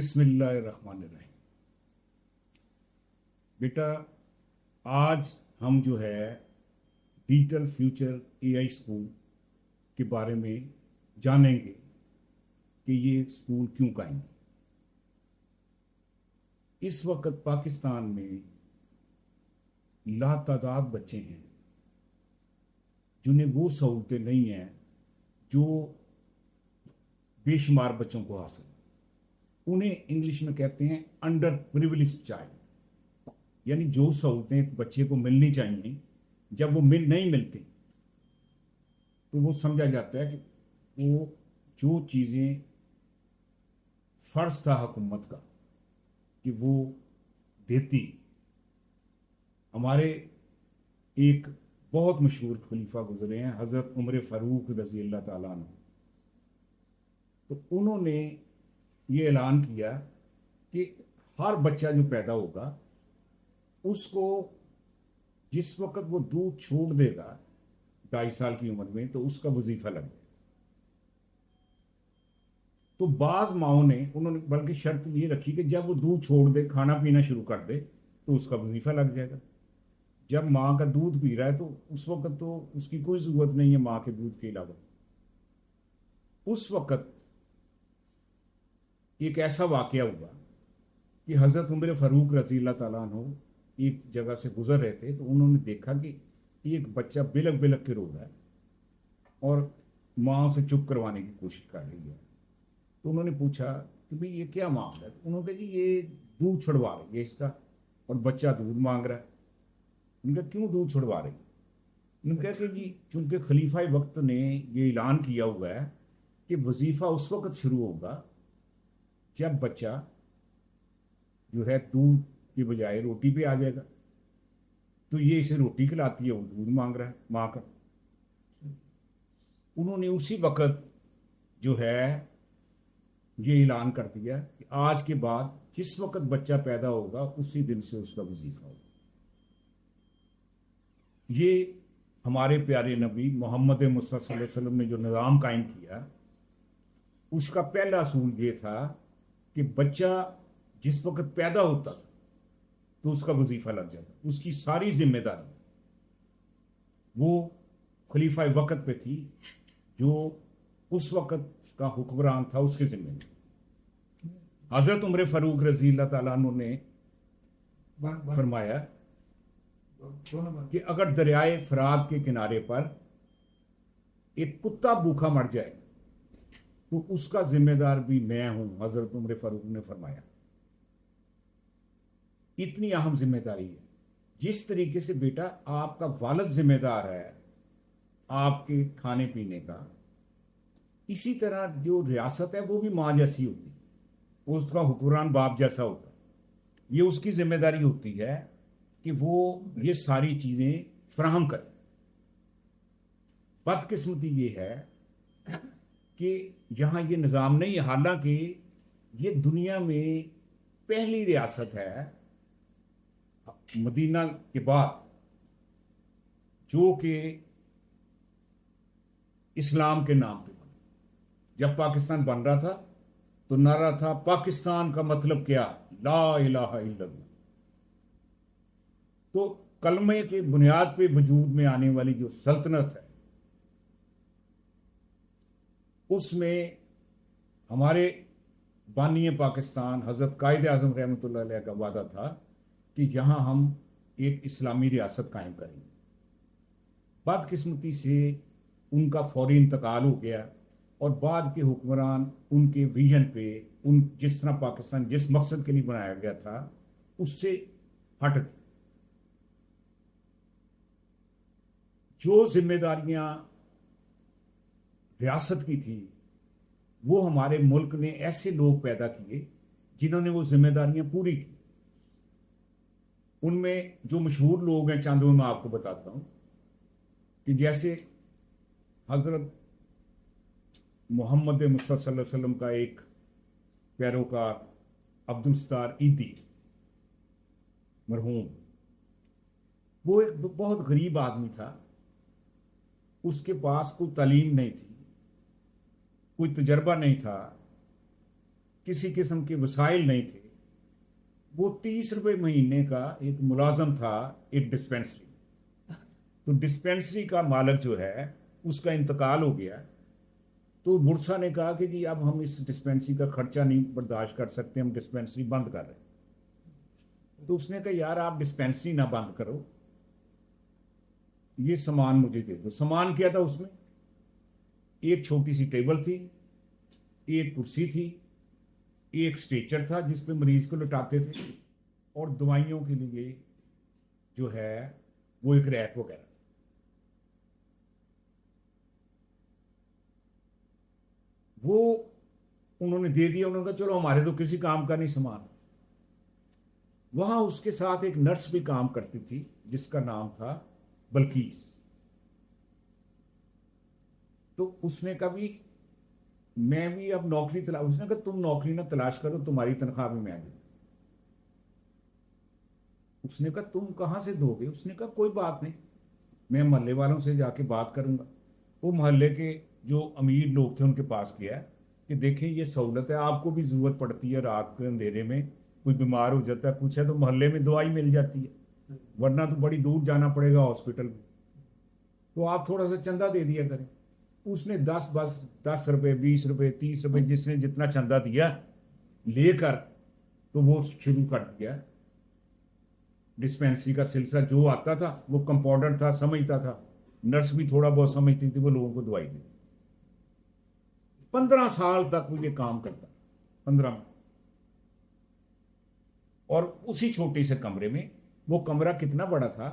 बिस्मिल्लाहिर्रहमानिर्रहीम। बेटा, आज हम जो है डिजिटल फ्यूचर एआई स्कूल के बारे में जानेंगे कि ये स्कूल क्यों कायम है। इस वक्त पाकिस्तान में लातादाद बच्चे हैं जिन्हें वो सहूलतें नहीं हैं जो बेशुमार बच्चों को हासिल। उन्हें इंग्लिश में कहते हैं अंडर प्रिविलेज्ड चाइल्ड, यानी जो सहूलतें एक बच्चे को मिलनी चाहिए जब वो नहीं मिलती तो वो समझा जाता है कि वो जो चीज़ें फर्ज था हुकूमत का कि वो देती। हमारे एक बहुत मशहूर खलीफा गुजरे हैं, हज़रत उमर फ़ारूक रज़ी अल्लाह ताला अन्हु। तो उन्होंने ये ऐलान किया कि हर बच्चा जो पैदा होगा उसको जिस वक्त वो दूध छोड़ देगा 2.5 साल की उम्र में, तो उसका वजीफा लग जाए। तो बाज माओ ने उन्होंने बल्कि शर्त ये रखी कि जब वो दूध छोड़ दे, खाना पीना शुरू कर दे, तो उसका वजीफा लग जाएगा। जब माँ का दूध पी रहा है तो उस वक्त तो उसकी कोई जरूरत नहीं है माँ के दूध के अलावा। उस वक्त एक ऐसा वाकया हुआ कि हज़रत उमर फ़ारूक रज़ी अल्लाह ताला अन्हु एक जगह से गुजर रहे थे, तो उन्होंने देखा कि एक बच्चा बिलक बिलक के रो रहा है और माँ उसे चुप करवाने की कोशिश कर रही है। तो उन्होंने पूछा कि भाई ये क्या मामला है। तो उन्होंने कहा जी ये दूध छुड़वा रही है इसका, और बच्चा दूध मांग रहा है। उनका क्यों दूध छुड़वा रही? उन्होंने कहा कि जी चूंकि खलीफा वक्त ने ये ऐलान किया हुआ है कि वजीफा उस वक्त शुरू होगा जब बच्चा जो है दूध की बजाय रोटी पे आ जाएगा। तो ये इसे रोटी खिलाती है, वो दूध मांग रहा है माँ का। उन्होंने उसी वक्त जो है ये ऐलान कर दिया कि आज के बाद जिस वक्त बच्चा पैदा होगा उसी दिन से उसका वजीफा होगा। ये हमारे प्यारे नबी मोहम्मद मुस्तफ़ा सल्लल्लाहु अलैहि वसल्लम ने जो निज़ाम कायम किया उसका पहला असूल ये था कि बच्चा जिस वक्त पैदा होता था तो उसका वजीफा लग जाता। उसकी सारी जिम्मेदारी वो खलीफा वक्त पे थी जो उस वक्त का हुक्मरान था, उसके जिम्मे में। हजरत उमर फ़ारूक रज़ी अल्लाह ताला अन्हु ने फरमाया कि अगर दरियाए फरात के किनारे पर एक कुत्ता भूखा मर जाए तो उसका जिम्मेदार भी मैं हूं। हजरत उमर फ़ारूक ने फरमाया इतनी अहम जिम्मेदारी है। जिस तरीके से बेटा आपका वालिद जिम्मेदार है आपके खाने पीने का, इसी तरह जो रियासत है वो भी माँ जैसी होती है, उसका हुक्मरान बाप जैसा होता है। ये उसकी जिम्मेदारी होती है कि वो ये सारी चीजें फराहम करे। बदकिस्मती ये है कि यहाँ ये निज़ाम नहीं है। हालांकि ये दुनिया में पहली रियासत है मदीना के बाद जो कि इस्लाम के नाम पे बना। जब पाकिस्तान बन रहा था तो नारा था पाकिस्तान का मतलब क्या, ला इलाहा इल्लल्लाह। तो कलमे के बुनियाद पे वजूद में आने वाली जो सल्तनत है उसमें हमारे बानी पाकिस्तान हजरत कायद आज़म रहमतुल्लाह अलैह का वादा था कि यहाँ हम एक इस्लामी रियासत कायम करेंगे। बदकिस्मती से उनका फौरी इंतकाल हो गया और बाद के हुक्मरान उनके विजन पे, उन जिस तरह पाकिस्तान जिस मकसद के लिए बनाया गया था उससे हट गए। जो जिम्मेदारियां रियासत की थी वो हमारे मुल्क ने ऐसे लोग पैदा किए जिन्होंने वो जिम्मेदारियां पूरी की। उनमें जो मशहूर लोग हैं चंद मैं आपको बताता हूं कि जैसे हजरत मोहम्मद मुस्तफ़ा सल्लल्लाहु अलैहि वसल्लम का एक पैरोकार अब्दुल सत्तार ईदी मरहूम, वो एक बहुत गरीब आदमी था। उसके पास कोई तालीम नहीं थी, कोई तजर्बा नहीं था, किसी किस्म के वसाइल नहीं थे, वो 30 रुपए महीने का एक मुलाजम था एक डिस्पेंसरी। तो डिस्पेंसरी का मालिक जो है उसका इंतकाल हो गया। तो बुरसा ने कहा कि जी अब हम इस डिस्पेंसरी का खर्चा नहीं बर्दाश्त कर सकते, हम डिस्पेंसरी बंद कर रहे हैं। तो उसने कहा यार आप डिस्पेंसरी ना बंद करो, ये सामान मुझे दे दो। सामान क्या था उसमें? एक छोटी सी टेबल थी, एक कुर्सी थी, एक स्ट्रेचर था जिस पे मरीज को लटाते थे, और दवाइयों के लिए जो है वो एक रैक वगैरह। वो उन्होंने दे दिया। उन्होंने कहा चलो हमारे तो किसी काम का नहीं सामान। वहां उसके साथ एक नर्स भी काम करती थी जिसका नाम था बल्कीस। तो उसने कहा भी मैं भी अब नौकरी तलाश, उसने कहा तुम नौकरी ना तलाश करो, तुम्हारी तनख्वाह भी मैं आ गई। उसने कहा तुम कहां से दोगे? उसने कहा कोई बात नहीं, मैं मोहल्ले वालों से जाके बात करूंगा। वो मोहल्ले के जो अमीर लोग थे उनके पास गया कि देखें ये सहूलत है, आपको भी जरूरत पड़ती है, रात के अंधेरे में कोई बीमार हो जाता है कुछ है तो मोहल्ले में दवाई मिल जाती है, वरना तो बड़ी दूर जाना पड़ेगा हॉस्पिटल में, तो आप थोड़ा सा चंदा दे दिया करें। उसने 10 रुपए 20 रुपए 30 रुपए जिसने जितना चंदा दिया लेकर तो वो शुरू कर दिया डिस्पेंसरी का सिलसिला। जो आता था वो कंपाउंडर था, समझता था, नर्स भी थोड़ा बहुत समझती थी, वो लोगों को दवाई दी। 15 साल तक वो ये काम करता, 15। और उसी छोटे से कमरे में, वो कमरा कितना बड़ा था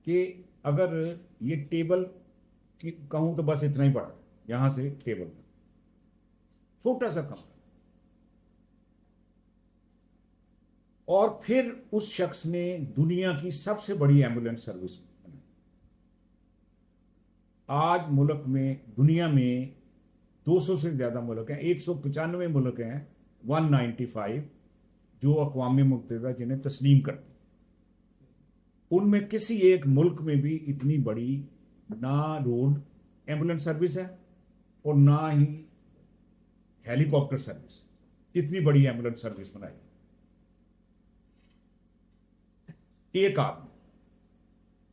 कि अगर ये टेबल की कहूं तो बस इतना ही बड़ा, यहां से टेबल था, छोटा सा कमरा। और फिर उस शख्स ने दुनिया की सबसे बड़ी एम्बुलेंस सर्विस बनाई। आज मुल्क में, दुनिया में 200 से ज्यादा मुल्क हैं, 195 मुल्क हैं, 195 जो अक़वाम मुत्तहिदा जिन्हें तस्लीम करते। उनमें किसी एक मुल्क में भी इतनी बड़ी ना रोड एम्बुलेंस सर्विस है और ना ही हेलीकॉप्टर सर्विस, इतनी बड़ी एम्बुलेंस सर्विस बनाई। एक आदमी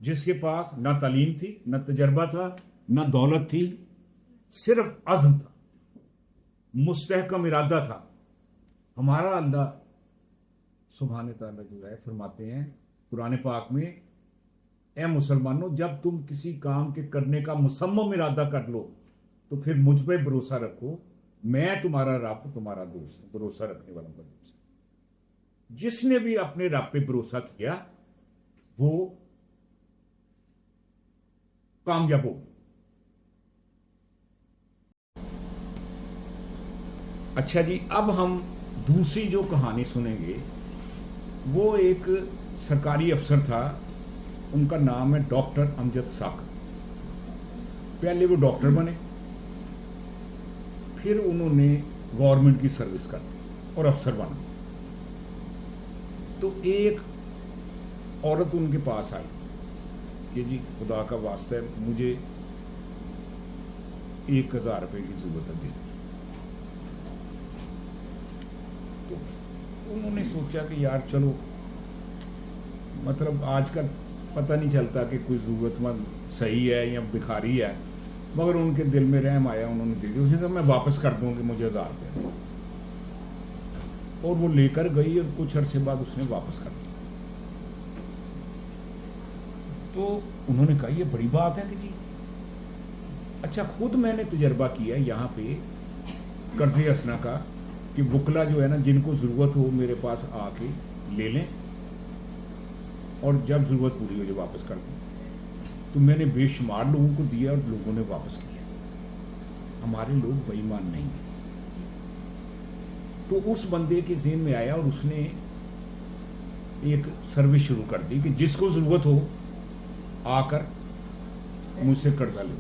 जिसके पास ना तालीम थी, ना तजर्बा था, ना दौलत थी, सिर्फ अज़्म था, मुस्तहकम इरादा था। हमारा अल्लाह सुब्हान तआला जो है फरमाते हैं कुरान पाक में, ए मुसलमानों जब तुम किसी काम के करने का मुसम्मम इरादा कर लो तो फिर मुझ पे भरोसा रखो, मैं तुम्हारा रब तुम्हारा दोस्त हूं, भरोसा रखने वालों का दोस्त। जिसने भी अपने रब पे भरोसा किया वो कामयाब हो। अच्छा जी, अब हम दूसरी जो कहानी सुनेंगे वो एक सरकारी अफसर था, उनका नाम है डॉक्टर अमजद साकर। पहले वो डॉक्टर बने, फिर उन्होंने गवर्नमेंट की सर्विस कर और अफसर बना। तो एक औरत उनके पास आई कि जी खुदा का वास्ता है मुझे 1000 रुपए की जरूरत है, दे दी। तो उन्होंने सोचा कि यार चलो, मतलब आजकल पता नहीं चलता कि कोई जरूरतमंद सही है या भिखारी है, मगर उनके दिल में रहम आया, उन्होंने दे दी। उसने कहा मैं वापस कर दूंगी, मुझे 1000 रुपये। और वो लेकर गई और कुछ अरसे बाद उसने वापस कर दिया। तो उन्होंने कहा ये बड़ी बात है कि जी, अच्छा खुद मैंने तजर्बा किया यहाँ पे कर्ज़े हसना का कि वकला जो है ना, जिनको ज़रूरत हो मेरे पास आके ले लें और जब ज़रूरत पूरी हो जाए वापस कर दें। तो मैंने बेशुमार लोगों को दिया और लोगों ने वापस किया। हमारे लोग बेईमान नहीं हैं। तो उस बंदे के ज़हन में आया और उसने एक सर्विस शुरू कर दी कि जिसको ज़रूरत हो आकर मुझसे कर्जा ले,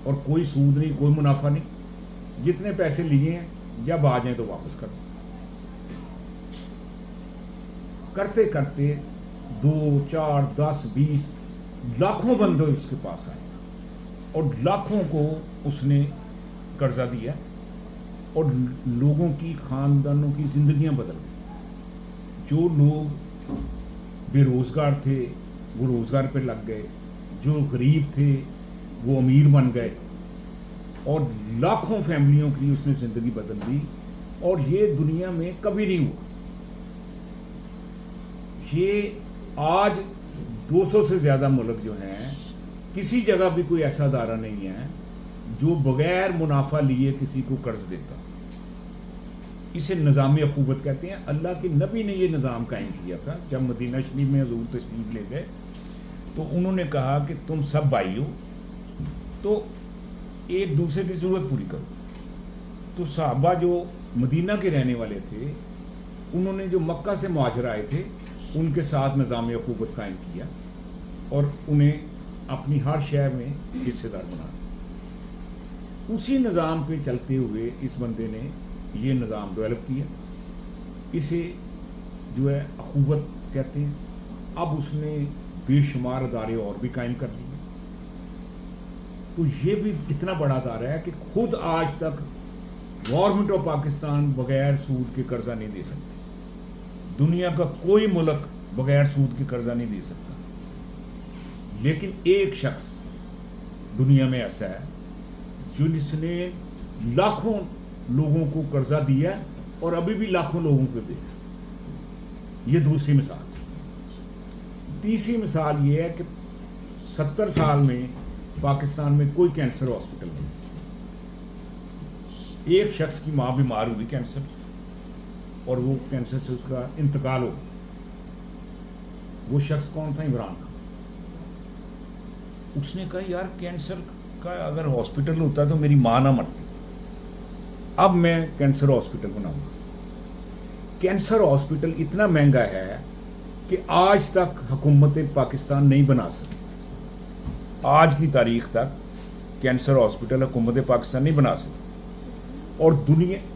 और कोई सूद नहीं, कोई मुनाफा नहीं, जितने पैसे लिए हैं जब आ जाए तो वापस कर दो। करते करते 2, 4, 10, 20 लाखों बंदे उसके पास आए और लाखों को उसने कर्जा दिया اور لوگوں کی خاندانوں کی زندگیاں بدل گئی. جو لوگ بے روزگار تھے وہ روزگار پہ لگ گئے, جو غریب تھے وہ امیر بن گئے, اور لاکھوں فیملیوں کی اس نے زندگی بدل دی. اور یہ دنیا میں کبھی نہیں ہوا. یہ آج 200 سے زیادہ ملک جو ہیں, کسی جگہ بھی کوئی ایسا ادارہ نہیں ہے جو بغیر منافع لیے کسی کو قرض دیتا. اسے نظام اخوت کہتے ہیں. اللہ کے نبی نے یہ نظام قائم کیا تھا. جب مدینہ شریف میں حضور تشریف لے گئے تو انہوں نے کہا کہ تم سب بھائی ہو تو ایک دوسرے کی ضرورت پوری کرو. تو صحابہ جو مدینہ کے رہنے والے تھے, انہوں نے جو مکہ سے مہاجر آئے تھے ان کے ساتھ نظام اخوت قائم کیا اور انہیں اپنی ہر شے میں حصے دار بنا. اسی نظام پہ چلتے ہوئے اس بندے نے یہ نظام ڈیولپ کیا. اسے جو ہے اخوت کہتے ہیں. اب اس نے بے شمار ادارے اور بھی قائم کر لیے. تو یہ بھی اتنا بڑا ادارہ ہے کہ خود آج تک گورنمنٹ آف پاکستان بغیر سود کے قرضہ نہیں دے سکتی. دنیا کا کوئی ملک بغیر سود کے قرضہ نہیں دے سکتا. لیکن ایک شخص دنیا میں ایسا ہے جس نے لاکھوں لوگوں کو قرضہ دیا اور ابھی بھی لاکھوں لوگوں کو دے رہا. یہ دوسری مثال. تیسری مثال یہ ہے کہ 70 سال میں پاکستان میں کوئی کینسر ہاسپٹل نہیں. ایک شخص کی ماں بیمار ہوئی کینسر, اور وہ کینسر سے اس کا انتقال ہو گیا. وہ شخص کون تھا؟ عمران خان. اس نے کہا یار کینسر کا اگر ہاسپٹل ہوتا تو میری ماں نہ مرتی. اب میں کینسر ہاسپٹل بناؤں گا. کینسر ہاسپٹل اتنا مہنگا ہے کہ آج تک حکومت پاکستان نہیں بنا سکی. آج کی تاریخ تک کینسر ہاسپٹل حکومت پاکستان نہیں بنا سکی.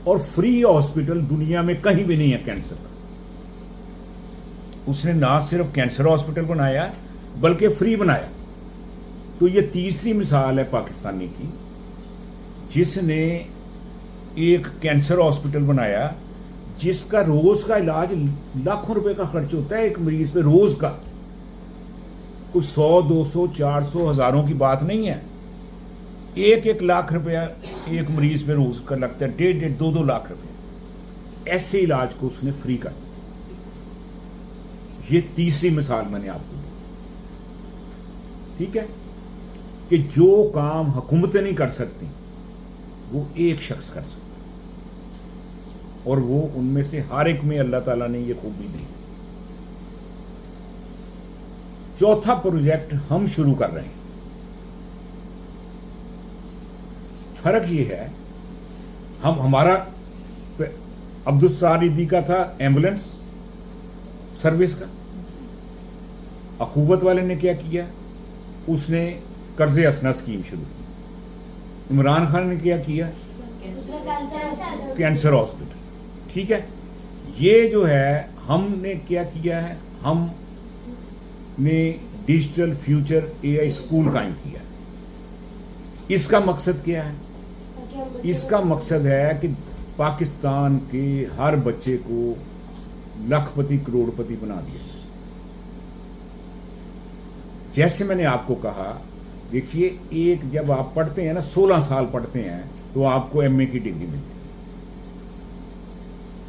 اور فری ہاسپٹل دنیا میں کہیں بھی نہیں ہے کینسر کا. اس نے نہ صرف کینسر ہاسپٹل بنایا بلکہ فری بنایا. تو یہ تیسری مثال ہے پاکستانی کی جس نے ایک کینسر ہاسپٹل بنایا جس کا روز کا علاج لاکھوں روپے کا خرچ ہوتا ہے ایک مریض پہ روز کا. کوئی 100 200 400 ہزاروں کی بات نہیں ہے. 1 لاکھ روپیہ ایک مریض پہ روز کا لگتا ہے. 1.5 2 لاکھ روپے. ایسے علاج کو اس نے فری کر دیا. یہ تیسری مثال میں نے آپ کو دی. ٹھیک ہے کہ جو کام حکومتیں نہیں کر سکتی وہ ایک شخص کر سکتا, اور وہ ان میں سے ہر ایک میں اللہ تعالیٰ نے یہ خوبی دی. چوتھا پروجیکٹ ہم شروع کر رہے ہیں. فرق یہ ہے ہمارا عبدالساریدی کا تھا ایمبولینس سروس کا. اخوت والے نے کیا کیا؟ اس نے قرض حسنہ اسکیم شروع کی. عمران خان نے کیا کینسر ہاسپٹل. ٹھیک ہے. یہ جو ہے ہم نے کیا کیا ہے, ہم نے ڈیجیٹل فیوچر AI اسکول قائم کیا. اس کا مقصد کیا ہے؟ اس کا مقصد ہے کہ پاکستان کے ہر بچے کو لاکھ پتی کروڑ پتی بنا دیا. جیسے میں نے آپ کو کہا, دیکھیے ایک جب آپ پڑھتے ہیں نا 16 سال پڑھتے ہیں تو آپ کو MA کی ڈگری ملتی ہے.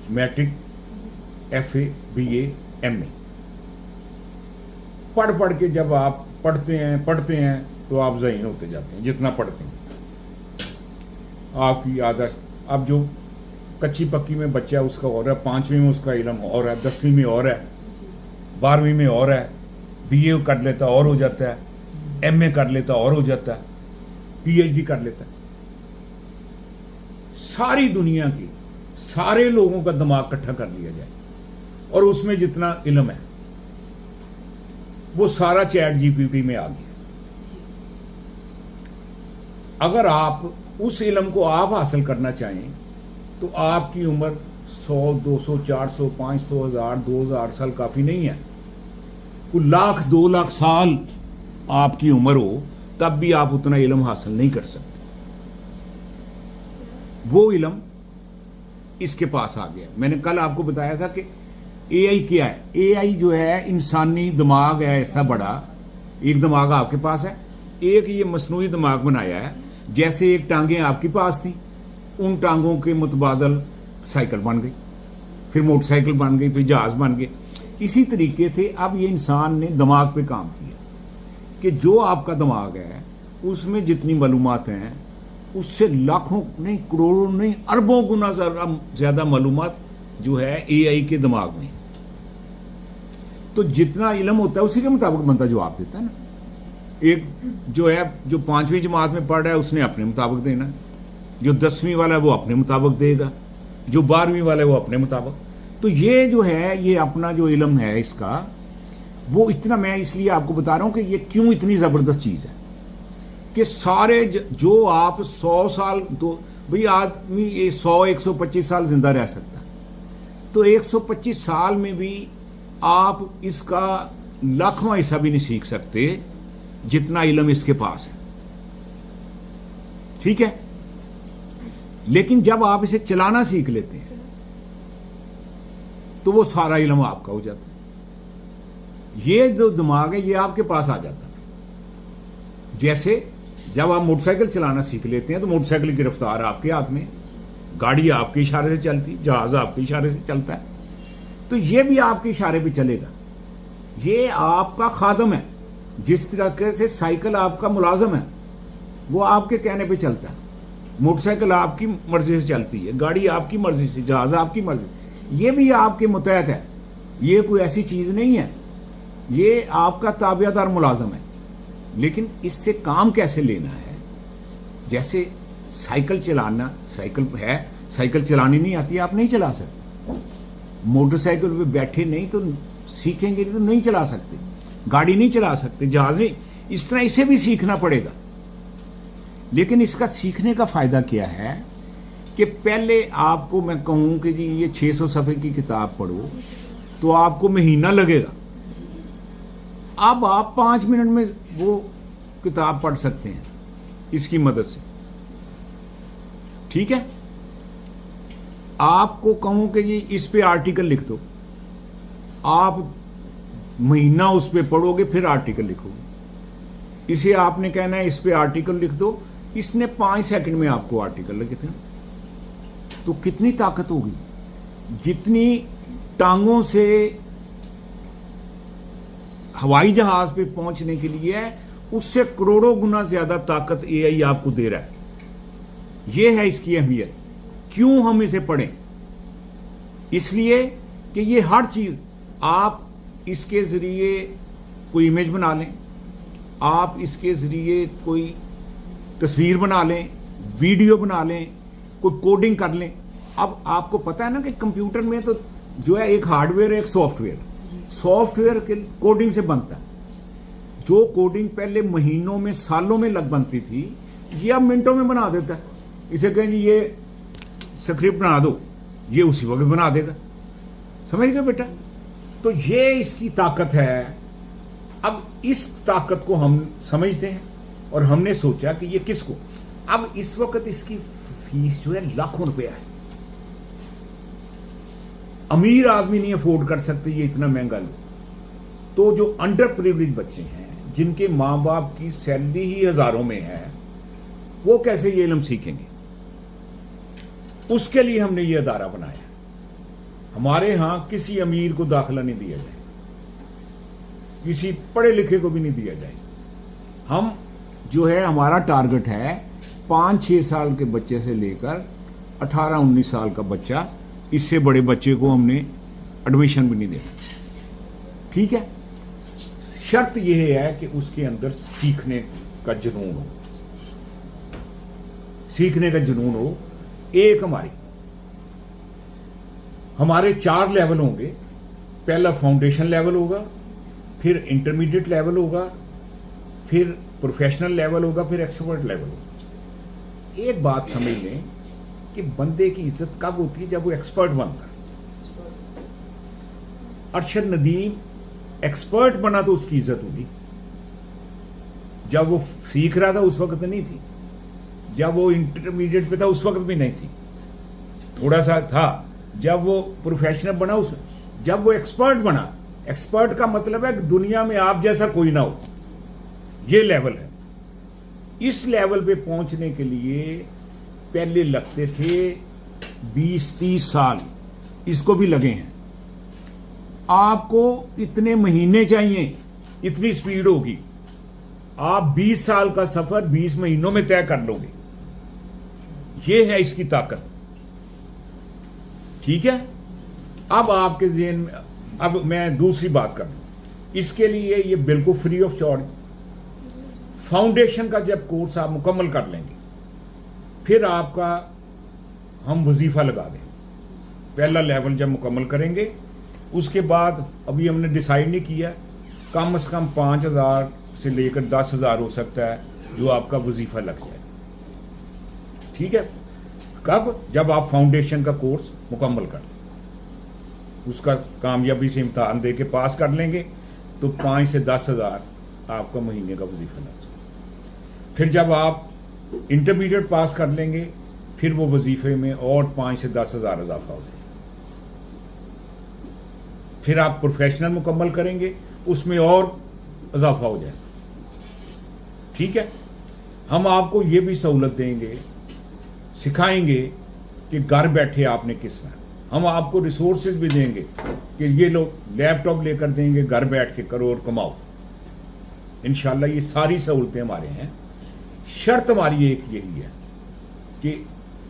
میٹرک FA BA MA پڑھ کے جب آپ پڑھتے ہیں تو آپ ذہین ہوتے جاتے ہیں. جتنا پڑھتے ہیں آپ کی عادت. اب جو کچی پکی میں بچہ اس کا اور ہے, 5ویں میں اس کا علم اور ہے, 10ویں میں اور ہے, 12ویں میں اور ہے, BA کر لیتا اور ہو جاتا ہے, MA کر لیتا اور ہو جاتا ہے, PhD کر لیتا ہے. ساری دنیا کی سارے لوگوں کا دماغ اکٹھا کر لیا جائے اور اس میں جتنا علم ہے وہ سارا چیٹ GPT میں آ گیا. اگر آپ اس علم کو آپ حاصل کرنا چاہیں تو آپ کی عمر 100 200 400 500 1000 2000 سال کافی نہیں ہے. کوئی 1 لاکھ 2 لاکھ سال آپ کی عمر ہو تب بھی آپ اتنا علم حاصل نہیں کر سکتے. وہ علم اس کے پاس آ گیا. میں نے کل آپ کو بتایا تھا کہ اے آئی کیا ہے. اے آئی جو ہے انسانی دماغ ہے ایسا بڑا. ایک دماغ آپ کے پاس ہے, ایک یہ مصنوعی دماغ بنایا ہے. جیسے ایک ٹانگیں آپ کے پاس تھیں, ان ٹانگوں کے متبادل سائیکل بن گئی, پھر موٹر سائیکل بن گئی, پھر جہاز بن گئے. اسی طریقے سے اب یہ انسان نے دماغ پہ کام کیا کہ جو آپ کا دماغ ہے اس میں جتنی معلومات ہیں اس سے لاکھوں نہیں, کروڑوں نہیں, اربوں گنا زیادہ معلومات جو ہے اے آئی کے دماغ میں. تو جتنا علم ہوتا ہے اسی کے مطابق بندہ جواب دیتا ہے نا. ایک جو ہے جو 5ویں جماعت میں پڑھ رہا ہے اس نے اپنے مطابق دینا, جو 10ویں والا ہے وہ اپنے مطابق دے گا, جو 12ویں والا ہے وہ اپنے مطابق. تو یہ جو ہے یہ اپنا جو علم ہے اس کا وہ اتنا, میں اس لیے آپ کو بتا رہا ہوں کہ یہ کیوں اتنی زبردست چیز ہے کہ سارے جو آپ 100 سال, تو بھئی آدمی 100-125 سال زندہ رہ سکتا ہے, تو 125 سال میں بھی آپ اس کا لاکھواں حصہ بھی نہیں سیکھ سکتے جتنا علم اس کے پاس ہے. ٹھیک ہے, لیکن جب آپ اسے چلانا سیکھ لیتے ہیں تو وہ سارا علم آپ کا ہو جاتا ہے. یہ جو دماغ ہے یہ آپ کے پاس آ جاتا ہے. جیسے جب آپ موٹر سائیکل چلانا سیکھ لیتے ہیں تو موٹر سائیکل کی رفتار آپ کے ہاتھ میں, گاڑی آپ کے اشارے سے چلتی, جہاز آپ کے اشارے سے چلتا ہے, تو یہ بھی آپ کے اشارے پہ چلے گا. یہ آپ کا خادم ہے. جس طرح سے سائیکل آپ کا ملازم ہے, وہ آپ کے کہنے پہ چلتا ہے. موٹر سائیکل آپ کی مرضی سے چلتی ہے, گاڑی آپ کی مرضی سے, جہاز آپ کی مرضی. یہ بھی آپ کے متحد ہے, یہ کوئی ایسی چیز نہیں ہے, یہ آپ کا تابع دار ملازم ہے. لیکن اس سے کام کیسے لینا ہے, جیسے سائیکل چلانا, سائیکل ہے, سائیکل چلانی نہیں آتی آپ نہیں چلا سکتے. موٹر سائیکل پہ بیٹھے نہیں تو سیکھیں گے نہیں تو نہیں چلا سکتے, گاڑی نہیں چلا سکتے, جہاز نہیں. اس طرح اسے بھی سیکھنا پڑے گا. لیکن اس کا سیکھنے کا فائدہ کیا ہے کہ پہلے آپ کو میں کہوں کہ جی یہ 600 صفحے کی کتاب پڑھو تو آپ کو مہینہ لگے گا. اب آپ 5 منٹ میں وہ کتاب پڑھ سکتے ہیں اس کی مدد سے. ٹھیک ہے, آپ کو کہوں کہ جی اس پہ آرٹیکل لکھ دو, آپ مہینہ اس پہ پڑھو گے پھر آرٹیکل لکھو گے. اسے آپ نے کہنا ہے اس پہ آرٹیکل لکھ دو, اس نے 5 سیکنڈ میں آپ کو آرٹیکل لکھے تھے. تو کتنی طاقت ہوگی, جتنی ٹانگوں سے ہوائی جہاز پہ پہنچنے کے لیے اس سے کروڑوں گنا زیادہ طاقت اے آئی آپ کو دے رہا ہے. یہ ہے اس کی اہمیت. کیوں ہم اسے پڑھیں؟ اس لیے کہ یہ ہر چیز آپ اس کے ذریعے کوئی امیج بنا لیں, آپ اس کے ذریعے کوئی تصویر بنا لیں, ویڈیو بنا لیں, کوئی کوڈنگ کر لیں. اب آپ کو پتا ہے نا کہ کمپیوٹر میں تو جو ہے ایک ہارڈ ویئر ایک سافٹ ویئر. سافٹ ویئر کے کوڈنگ سے بنتا ہے. جو کوڈنگ پہلے مہینوں میں سالوں میں لگ بنتی تھی یہ اب منٹوں میں بنا دیتا ہے. اسے کہیں جی یہ اسکرپٹ بنا دو, یہ اسی وقت بنا دے گا. سمجھ گئے بیٹا؟ تو یہ اس کی طاقت ہے. اب اس طاقت کو ہم سمجھتے ہیں اور ہم نے سوچا کہ یہ کس کو, اب اس وقت اس کی فیس جو ہے لاکھوں روپیہ ہے. امیر آدمی نہیں افورڈ کر سکتے یہ اتنا مہنگا لو. تو جو انڈر پریولیج بچے ہیں جن کے ماں باپ کی سیلری ہی ہزاروں میں ہے وہ کیسے یہ علم سیکھیں گے؟ اس کے لیے ہم نے یہ ادارہ بنایا. ہمارے ہاں کسی امیر کو داخلہ نہیں دیا جائے, کسی پڑھے لکھے کو بھی نہیں دیا جائے. ہم جو ہے ہمارا ٹارگٹ ہے 5-6 سال کے بچے سے لے کر 18-19 سال کا بچہ, اس سے بڑے بچے کو ہم نے ایڈمیشن بھی نہیں دینا. ٹھیک ہے, شرط یہ ہے کہ اس کے اندر سیکھنے کا جنون ہو, سیکھنے کا جنون ہو. ایک ہمارے 4 لیول ہوں گے. پہلا فاؤنڈیشن لیول ہوگا, پھر انٹرمیڈیٹ لیول ہوگا, پھر پروفیشنل لیول ہوگا, پھر ایکسپرٹ لیول ہوگا. ایک بات سمجھ لیں کہ بندے کی عزت کب ہوتی ہے؟ جب وہ ایکسپرٹ بنتا ہے. ارشد ندیم ایکسپرٹ بنا تو اس کی عزت ہوگی. جب وہ سیکھ رہا تھا اس وقت نہیں تھی, جب وہ انٹرمیڈیٹ پہ تھا اس وقت بھی نہیں تھی. थोड़ा सा था। जब वो प्रोफेशनल बना, उस जब वो एक्सपर्ट बना, एक्सपर्ट का मतलब है कि दुनिया में आप जैसा कोई ना हो, ये लेवल है। इस लेवल पे पहुंचने के लिए पहले लगते थे 20-30 साल, इसको भी लगे हैं। आपको इतने महीने चाहिए, इतनी स्पीड होगी, आप 20 साल का सफर 20 महीनों में तय कर लोगे। ये है इसकी ताकत। ठीक है, अब आपके ज़हन में, अब मैं दूसरी बात कर लूं, इसके लिए ये बिल्कुल फ्री ऑफ चार्ज। फाउंडेशन का जब कोर्स आप मुकम्मल कर लेंगे, फिर आपका हम वजीफा लगा देंगे। पहला लेवल जब मुकम्मल करेंगे, उसके बाद अभी हमने डिसाइड नहीं किया, कम से कम 5,000 से लेकर 10,000 हो सकता है जो आपका वजीफा लग जाए। ठीक है, कब? जब आप फाउंडेशन का कोर्स मुकम्मल कर लें, उसका कामयाबी से इम्तहान दे के पास कर लेंगे, तो 5 से 10,000 आपका महीने का वजीफा लग जाए। फिर जब आप इंटरमीडिएट पास कर लेंगे, फिर वो वजीफे में और 5 से 10,000 इजाफा हो जाएगा। फिर आप प्रोफेशनल मुकम्मल करेंगे, उसमें और इजाफा हो जाएगा। ठीक है, हम आपको ये भी सहूलत देंगे, सिखाएंगे कि घर बैठे आपने किस तरह, हम आपको रिसोर्सेज भी देंगे कि ये लोग लैपटॉप लेकर देंगे, घर बैठ के करो और कमाओ। इंशाल्लाह ये सारी सहूलतें हमारे हैं। शर्त हमारी एक यही है कि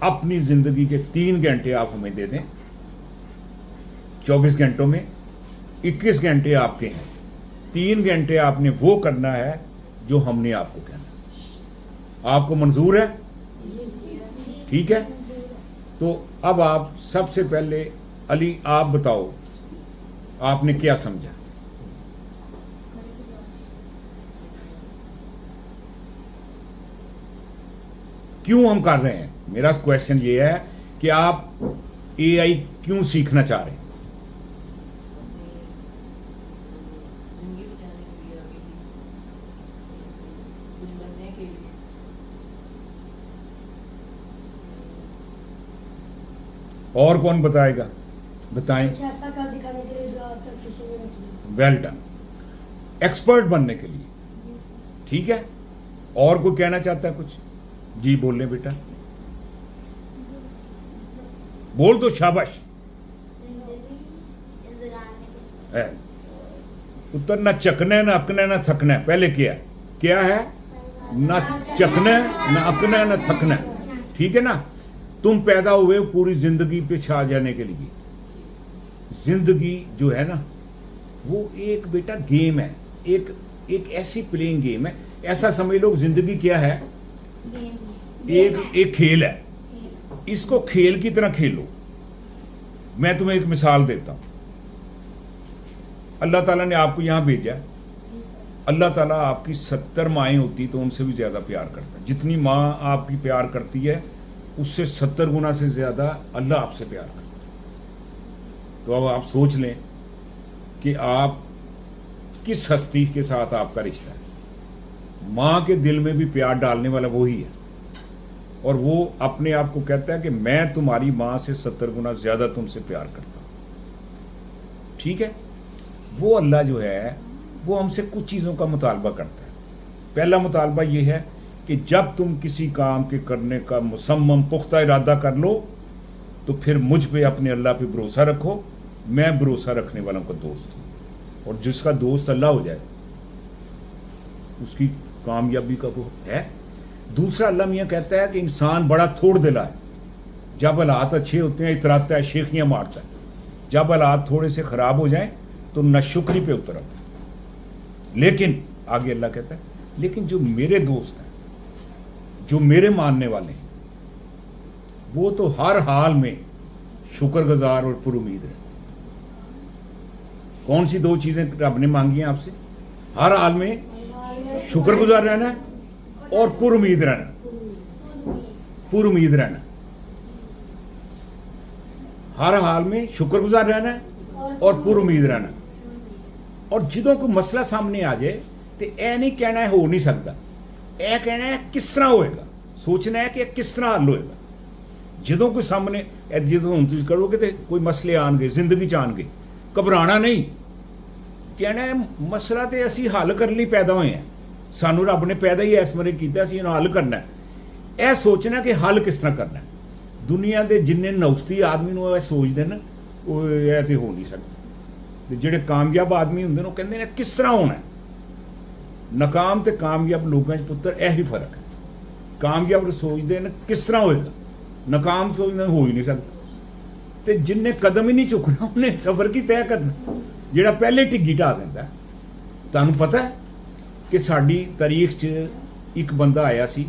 अपनी जिंदगी के 3 घंटे आप हमें दे दें। 24 घंटों में 21 घंटे आपके हैं। 3 घंटे आपने वो करना है जो हमने आपको कहना है। आपको मंजूर है? ठीक है, तो अब आप सबसे पहले, अली आप बताओ, आपने क्या समझा? क्यों हम कर रहे हैं? मेरा क्वेश्चन ये है कि आप एआई क्यों सीखना चाह रहे हैं? जिंदगी बचाने के लिए, आगे की कुछ बनने के लिए। और कौन बताएगा? बताएं। कुछ ऐसा कर दिखाने के लिए जो आज तक किसी ने नहीं किया। Well done. एक्सपर्ट बनने के लिए। ठीक है, और कोई कहना चाहता है कुछ? जी बोल बेटा, बोल दो, शाबाश। है पुत्र, ना चकना है, ना अकना है, ना थकना है। पहले क्या क्या है? ना चकना है, ना अकना है, ना थकना है। ठीक है ना? तुम पैदा हुए पूरी जिंदगी पे छा जाने के लिए। जिंदगी जो है ना, वो एक बेटा गेम है, एक ऐसी प्लेइंग गेम है। ऐसा समझ लो जिंदगी क्या है? एक खेल है। इसको खेल की तरह खेलो। मैं तुम्हें एक मिसाल देता हूं। अल्लाह ताला ने आपको यहां भेजा। अल्लाह ताला आपकी 70 माएँ होती तो उनसे भी ज्यादा प्यार करता है। जितनी माँ आपकी प्यार करती है, उससे 70 गुना से ज्यादा अल्लाह आपसे प्यार करता है। तो अब आप सोच लें कि आप किस हस्ती के साथ आपका रिश्ता है। माँ के दिल में भी प्यार डालने वाला वही है, और वो अपने आप को कहता है कि मैं तुम्हारी माँ से 70 गुना ज्यादा तुमसे प्यार करता हूं। ठीक है, वो अल्लाह जो है वो हमसे कुछ चीज़ों का मुतालबा करता है। पहला मुतालबा ये है कि जब तुम किसी काम के करने का मुसम्मम पुख्ता इरादा कर लो, तो फिर मुझ पे, अपने अल्लाह पे भरोसा रखो। मैं भरोसा रखने वालों का दोस्त हूँ, और जिसका दोस्त अल्लाह हो जाए उसकी कामयाबी का वो है। दूसरा, अल्लाह मियाँ कहता है कि इंसान बड़ा थोड़ दिला है। जब हालात अच्छे होते हैं इतराता है, शेखियाँ मारता है। जब हालात थोड़े से खराब हो जाएं तो नशुक्री पे उतर आता है। लेकिन आगे अल्लाह कहता है, लेकिन जो मेरे दोस्त हैं, जो मेरे मानने वाले हैं, वो तो हर हाल में शुक्रगुजार और पुरुमीद रहते हैं। कौन सी 2 चीजें रब ने मांगी हैं आपसे? हर हाल में शुक्रगुजार रहना है और पुरुमीद रहना। पुरुमीद रहना, हर हाल में शुक्रगुजार रहना है और पुरुमीद रहना। और जिदों को मसला सामने आ जाए तो ए नहीं कहना है हो नहीं सकता, ए कहना है किस तरह होएगा। सोचना है कि किस तरह हल होएगा। जिदों को सामने ਇਹ ਜਦੋਂ ਹੁਣ ਤੁਸੀਂ ਕਰੋਗੇ ਤੇ ਕੋਈ ਮਸਲੇ ਆਣਗੇ ਜ਼ਿੰਦਗੀ ਚ ਆਣਗੇ, ਘਬਰਾਣਾ ਨਹੀਂ। ਕਹਿਣਾ ਹੈ ਮਸਲਾ ਤੇ ਅਸੀਂ ਹੱਲ ਕਰਨ ਲਈ ਪੈਦਾ ਹੋਏ ਹਾਂ, ਸਾਨੂੰ ਰੱਬ ਨੇ ਪੈਦਾ ਹੀ ਇਸ ਬਾਰੇ ਕੀਤਾ, ਅਸੀਂ ਇਹਨੂੰ ਹੱਲ ਕਰਨਾ ਹੈ। ਇਹ ਸੋਚਣਾ ਕਿ ਹੱਲ ਕਿਸ ਤਰ੍ਹਾਂ ਕਰਨਾ ਹੈ। ਦੁਨੀਆ ਦੇ ਜਿੰਨੇ ਨੌਸਤੀ ਆਦਮੀ ਨੂੰ ਇਹ ਸੋਚਦੇ ਨੇ ਉਹ ਇਹ ਤੇ ਹੋ ਨਹੀਂ ਸਕਦਾ, ਤੇ ਜਿਹੜੇ ਕਾਮਯਾਬ ਆਦਮੀ ਹੁੰਦੇ ਨੇ ਉਹ ਕਹਿੰਦੇ ਨੇ ਕਿਸ ਤਰ੍ਹਾਂ ਹੋਣਾ ਹੈ। ਨਾਕਾਮ ਤੇ ਕਾਮਯਾਬ ਲੋਕਾਂ 'ਚ ਪੁੱਤਰ ਇਹ ਹੀ ਫਰਕ ਹੈ। ਕਾਮਯਾਬ ਸੋਚਦੇ ਨੇ ਕਿਸ ਤਰ੍ਹਾਂ ਹੋਏਗਾ, ਨਾਕਾਮ ਸੋਚਦੇ ਹੋ ਹੀ ਨਹੀਂ ਸਕਦਾ। ਤੇ ਜਿੰਨੇ ਕਦਮ ਹੀ ਨਹੀਂ ਚੁੱਕਣਾ ਉਹਨੇ ਸਫ਼ਰ ਕੀ ਤੈਅ ਕਰਨਾ, ਜਿਹੜਾ ਪਹਿਲੇ ਢਿੱਗੀ ਢਾ ਦਿੰਦਾ। ਤੁਹਾਨੂੰ ਪਤਾ ਹੈ ਕਿ ਸਾਡੀ ਤਾਰੀਖ 'ਚ ਇੱਕ ਬੰਦਾ ਆਇਆ ਸੀ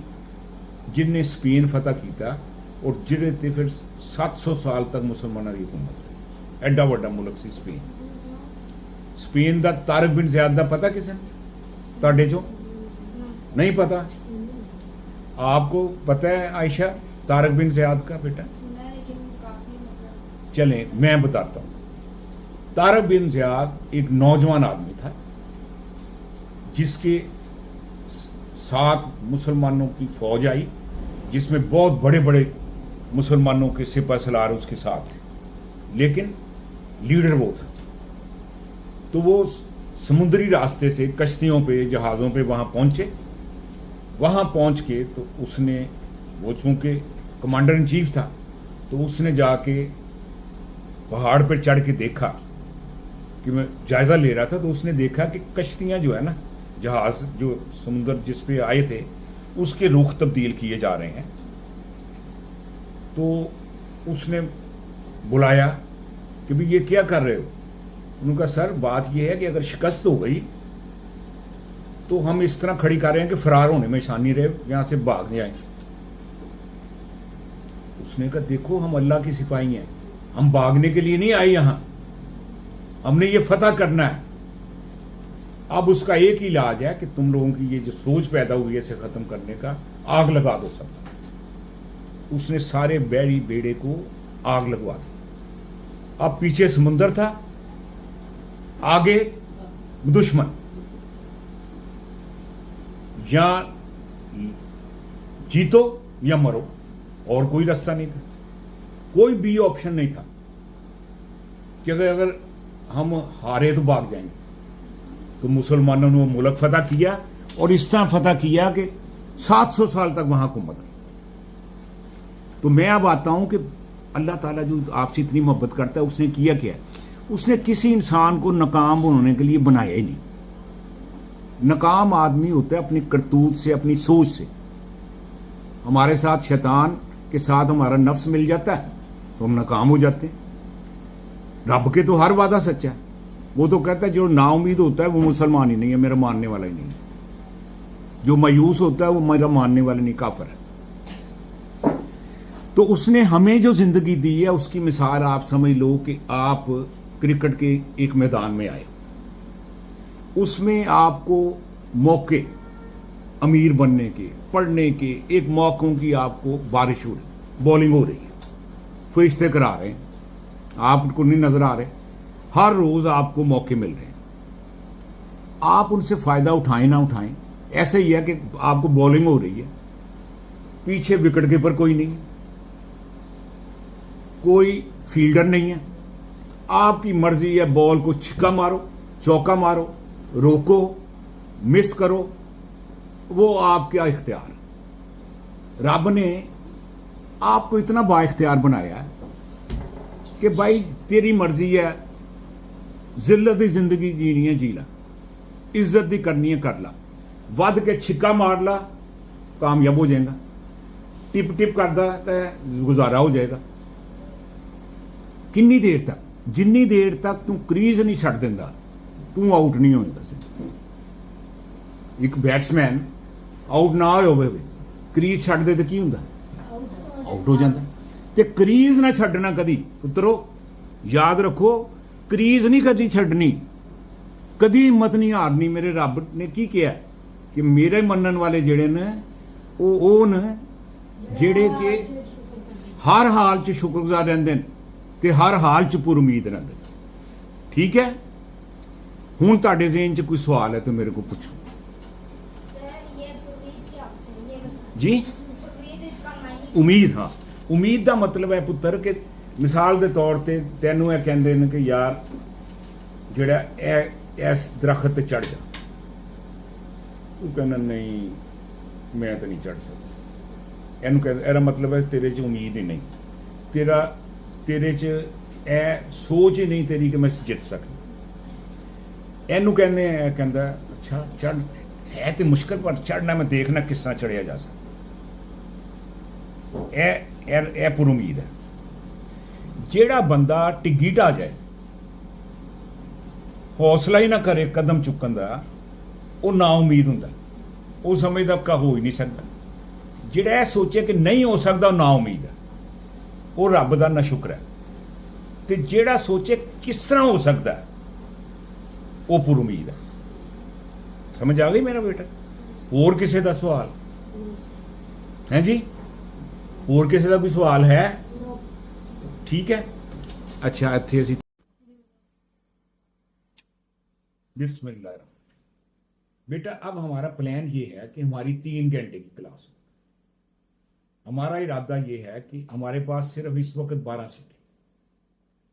ਜਿਨਨੇ ਸਪੇਨ ਫਤਹ ਕੀਤਾ, ਔਰ ਜਿਹਦੇ ਤੇ ਫਿਰ 700 ਸਾਲ ਤੱਕ ਮੁਸਲਮਾਨਾਂ ਦੀ ਹਕੂਮਤ ਰਹੀ। ਐਡਾ ਵੱਡਾ ਮੁਲਕ ਸੀ ਸਪੇਨ। ਸਪੇਨ ਦਾ ਤਾਰਿਕ ਬਿਨ ਜ਼ਿਆਦ ਦਾ ਪਤਾ ਕਿਸੇ ਨੂੰ? ਤੁਹਾਡੇ ਚੋਂ नहीं पता? आपको पता है आयशा तारिक बिन ज़ियाद का बेटा? चलें मैं बताता हूँ। तारिक बिन ज़ियाद एक नौजवान आदमी था जिसके साथ मुसलमानों की फौज आई, जिसमें बहुत बड़े बड़े मुसलमानों के सिपह सलार उसके साथ थे, लेकिन लीडर वो था। तो वो समुद्री रास्ते से कश्तियों पे जहाज़ों पे वहाँ पहुँचे। वहाँ पहुँच के तो उसने, वो चूँकि कमांडर इन चीफ था, तो उसने जाके पहाड़ पर चढ़ के देखा कि मैं जायज़ा ले रहा था, तो उसने देखा कि कश्तियाँ जो है ना, जहाज़ जो समुद्र जिस पे आए थे उसके रुख तब्दील किए जा रहे हैं। तो उसने बुलाया कि भाई ये क्या कर रहे हो? उनका सर बात यह है कि अगर शिकस्त हो गई तो हम इस तरह खड़ी कर रहे हैं कि फरार होने में आसानी रहे, यहां से भाग जाए। उसने कहा देखो हम अल्लाह की सिपाही हैं, हम भागने के लिए नहीं आए यहां, हमने ये फतह करना है। अब उसका एक ही इलाज है कि तुम लोगों की ये जो सोच पैदा हुई है इसे खत्म करने का, आग लगा दो सब। उसने सारे बैरी बेड़े को आग लगवा दी। अब पीछे समुंदर था, आगे दुश्मन, या जीतो या मरो, और कोई रास्ता नहीं था, कोई भी ऑप्शन नहीं था कि अगर हम हारे तो भाग जाएंगे। तो मुसलमानों ने मुल्क फतह किया, और इस तरह फतह किया कि 700 साल तक वहां हुकूमत की। तो मैं अब आता हूं कि अल्लाह ताला जो आपसे इतनी मोहब्बत करता है, उसने किया क्या? उसने किसी इंसान को नाकाम होने के लिए बनाया ही नहीं। नाकाम आदमी होता है अपनी करतूत से, अपनी सोच से। हमारे साथ शैतान के साथ हमारा नफ्स मिल जाता है तो हम नाकाम हो जाते हैं। रब के तो हर वादा सच्चा है। वो तो कहता है जो नाउमीद होता है वो मुसलमान ही नहीं है, मेरा मानने वाला ही नहीं है। जो मायूस होता है वो मेरा मानने वाला नहीं, काफिर है। तो उसने हमें जो जिंदगी दी है उसकी मिसाल आप समझ लो कि आप क्रिकेट के एक मैदान में आए, उसमें आपको मौके अमीर बनने के, पढ़ने के, एक मौकों की आपको बारिश हो रही, बॉलिंग हो रही है, फरिश्ते करा रहे हैं, आपको नहीं नजर आ रहे, हर रोज आपको मौके मिल रहे हैं। आप उनसे फायदा उठाएं ना उठाएं, ऐसा ही है कि आपको बॉलिंग हो रही है, पीछे विकेट कीपर कोई नहीं है, कोई फील्डर नहीं है, आपकी मर्जी है बॉल को छिक्का मारो, चौका मारो, रोको, मिस करो, वो आपका इख्तियार। रब ने आपको इतना बाइख्तियार बनाया है कि भाई तेरी मर्जी है, जिल्लत दी जिंदगी जीनी है जी ला, इज्जत दी करनी है कर ला, वध के छिक्का मार ला, कामयाब हो जाएगा, टिप टिप करदा है गुजारा हो जाएगा। किन्नी देर तक? जिन्नी देर तक तू क्रीज नहीं छड़ देंदा तू आउट नहीं होएगा। एक बैट्समैन आउट ना होवे, क्रीज छड़ दे तो की हुंदा? आउट हो जाता। ते क्रीज ना छड्डना कदी पुत्रो, याद रखो, क्रीज नहीं कदी छड्डनी, कदी हिम्मत नहीं हारनी। मेरे रब ने की किया कि मेरे मनन वाले जेड़े ने ओ न जेड़े के हर हाल च शुक्रगुजार रहंदे ने ते हर हाल च पुर उम्मीद रहंदे। ठीक है, हुण तुहाडे ज़हन च कोई सवाल है तो मेरे को पूछो जी। उम्मीद, हाँ, उम्मीद का मतलब है पुत्र कि ਮਿਸਾਲ ਦੇ ਤੌਰ ਤੇ ਤੈਨੂੰ ਇਹ ਕਹਿੰਦੇ ਨੇ ਕਿ ਯਾਰ ਜਿਹੜਾ ਇਹ ਇਸ ਦਰਖਤ ਤੇ ਚੜ ਜਾ, ਤੂੰ ਕਹਿੰਦਾ ਨਹੀਂ ਮੈਂ ਤਾਂ ਨਹੀਂ ਚੜ ਸਕਦਾ। ਇਹਨੂੰ ਕਹਿੰਦਾ, ਇਹਦਾ ਮਤਲਬ ਹੈ ਤੇਰੇ 'ਚ ਉਮੀਦ ਹੀ ਨਹੀਂ, ਤੇਰੇ 'ਚ ਇਹ ਸੋਚ ਹੀ ਨਹੀਂ ਤੇਰੀ ਕਿ ਮੈਂ ਜਿੱਤ ਸਕਦਾ। ਇਹਨੂੰ ਕਹਿੰਦੇ ਆ, ਕਹਿੰਦਾ ਅੱਛਾ ਚੜ ਹੈ ਤੇ ਮੁਸ਼ਕਲ ਪਰ ਚੜਨਾ ਮੈਂ ਦੇਖਣਾ ਕਿਸ ਤਰ੍ਹਾਂ ਚੜਿਆ ਜਾ ਸਕਦਾ। ਇਹ ਪੁਰ ਉਮੀਦ ਹੈ। ਜਿਹੜਾ ਬੰਦਾ ਟਿੱਗੀ ਢਾ ਜਾਏ, ਹੌਸਲਾ ਹੀ ਨਾ ਕਰੇ ਕਦਮ ਚੁੱਕਣ ਦਾ, ਉਹ ਨਾ ਉਮੀਦ ਹੁੰਦਾ, ਉਹ ਸਮਝਦਾ ਕਾ ਹੋ ਹੀ ਨਹੀਂ ਸਕਦਾ। ਜਿਹੜਾ ਇਹ ਸੋਚੇ ਕਿ ਨਹੀਂ ਹੋ ਸਕਦਾ, ਉਹ ਨਾ ਉਮੀਦ ਹੈ, ਉਹ ਰੱਬ ਦਾ ਨਾ ਸ਼ੁਕਰ ਹੈ। ਤੇ ਜਿਹੜਾ ਸੋਚੇ ਕਿਸ ਤਰ੍ਹਾਂ ਹੋ ਸਕਦਾ, ਉਹ ਪੁਰ ਉਮੀਦ ਹੈ। ਸਮਝ ਆ ਗਈ ਮੇਰਾ ਬੇਟਾ? ਹੋਰ ਕਿਸੇ ਦਾ ਸਵਾਲ ਹੈ ਜੀ? ਹੋਰ ਕਿਸੇ ਦਾ ਕੋਈ ਸਵਾਲ ਹੈ? ठीक है, अच्छा ਇੱਥੇ ਅਸੀਂ बिस्मिल्लाह। बेटा अब हमारा प्लान ये है कि हमारी 3 घंटे की क्लास हो। हमारा इरादा ये है कि हमारे पास सिर्फ इस वक्त 12 सीटें,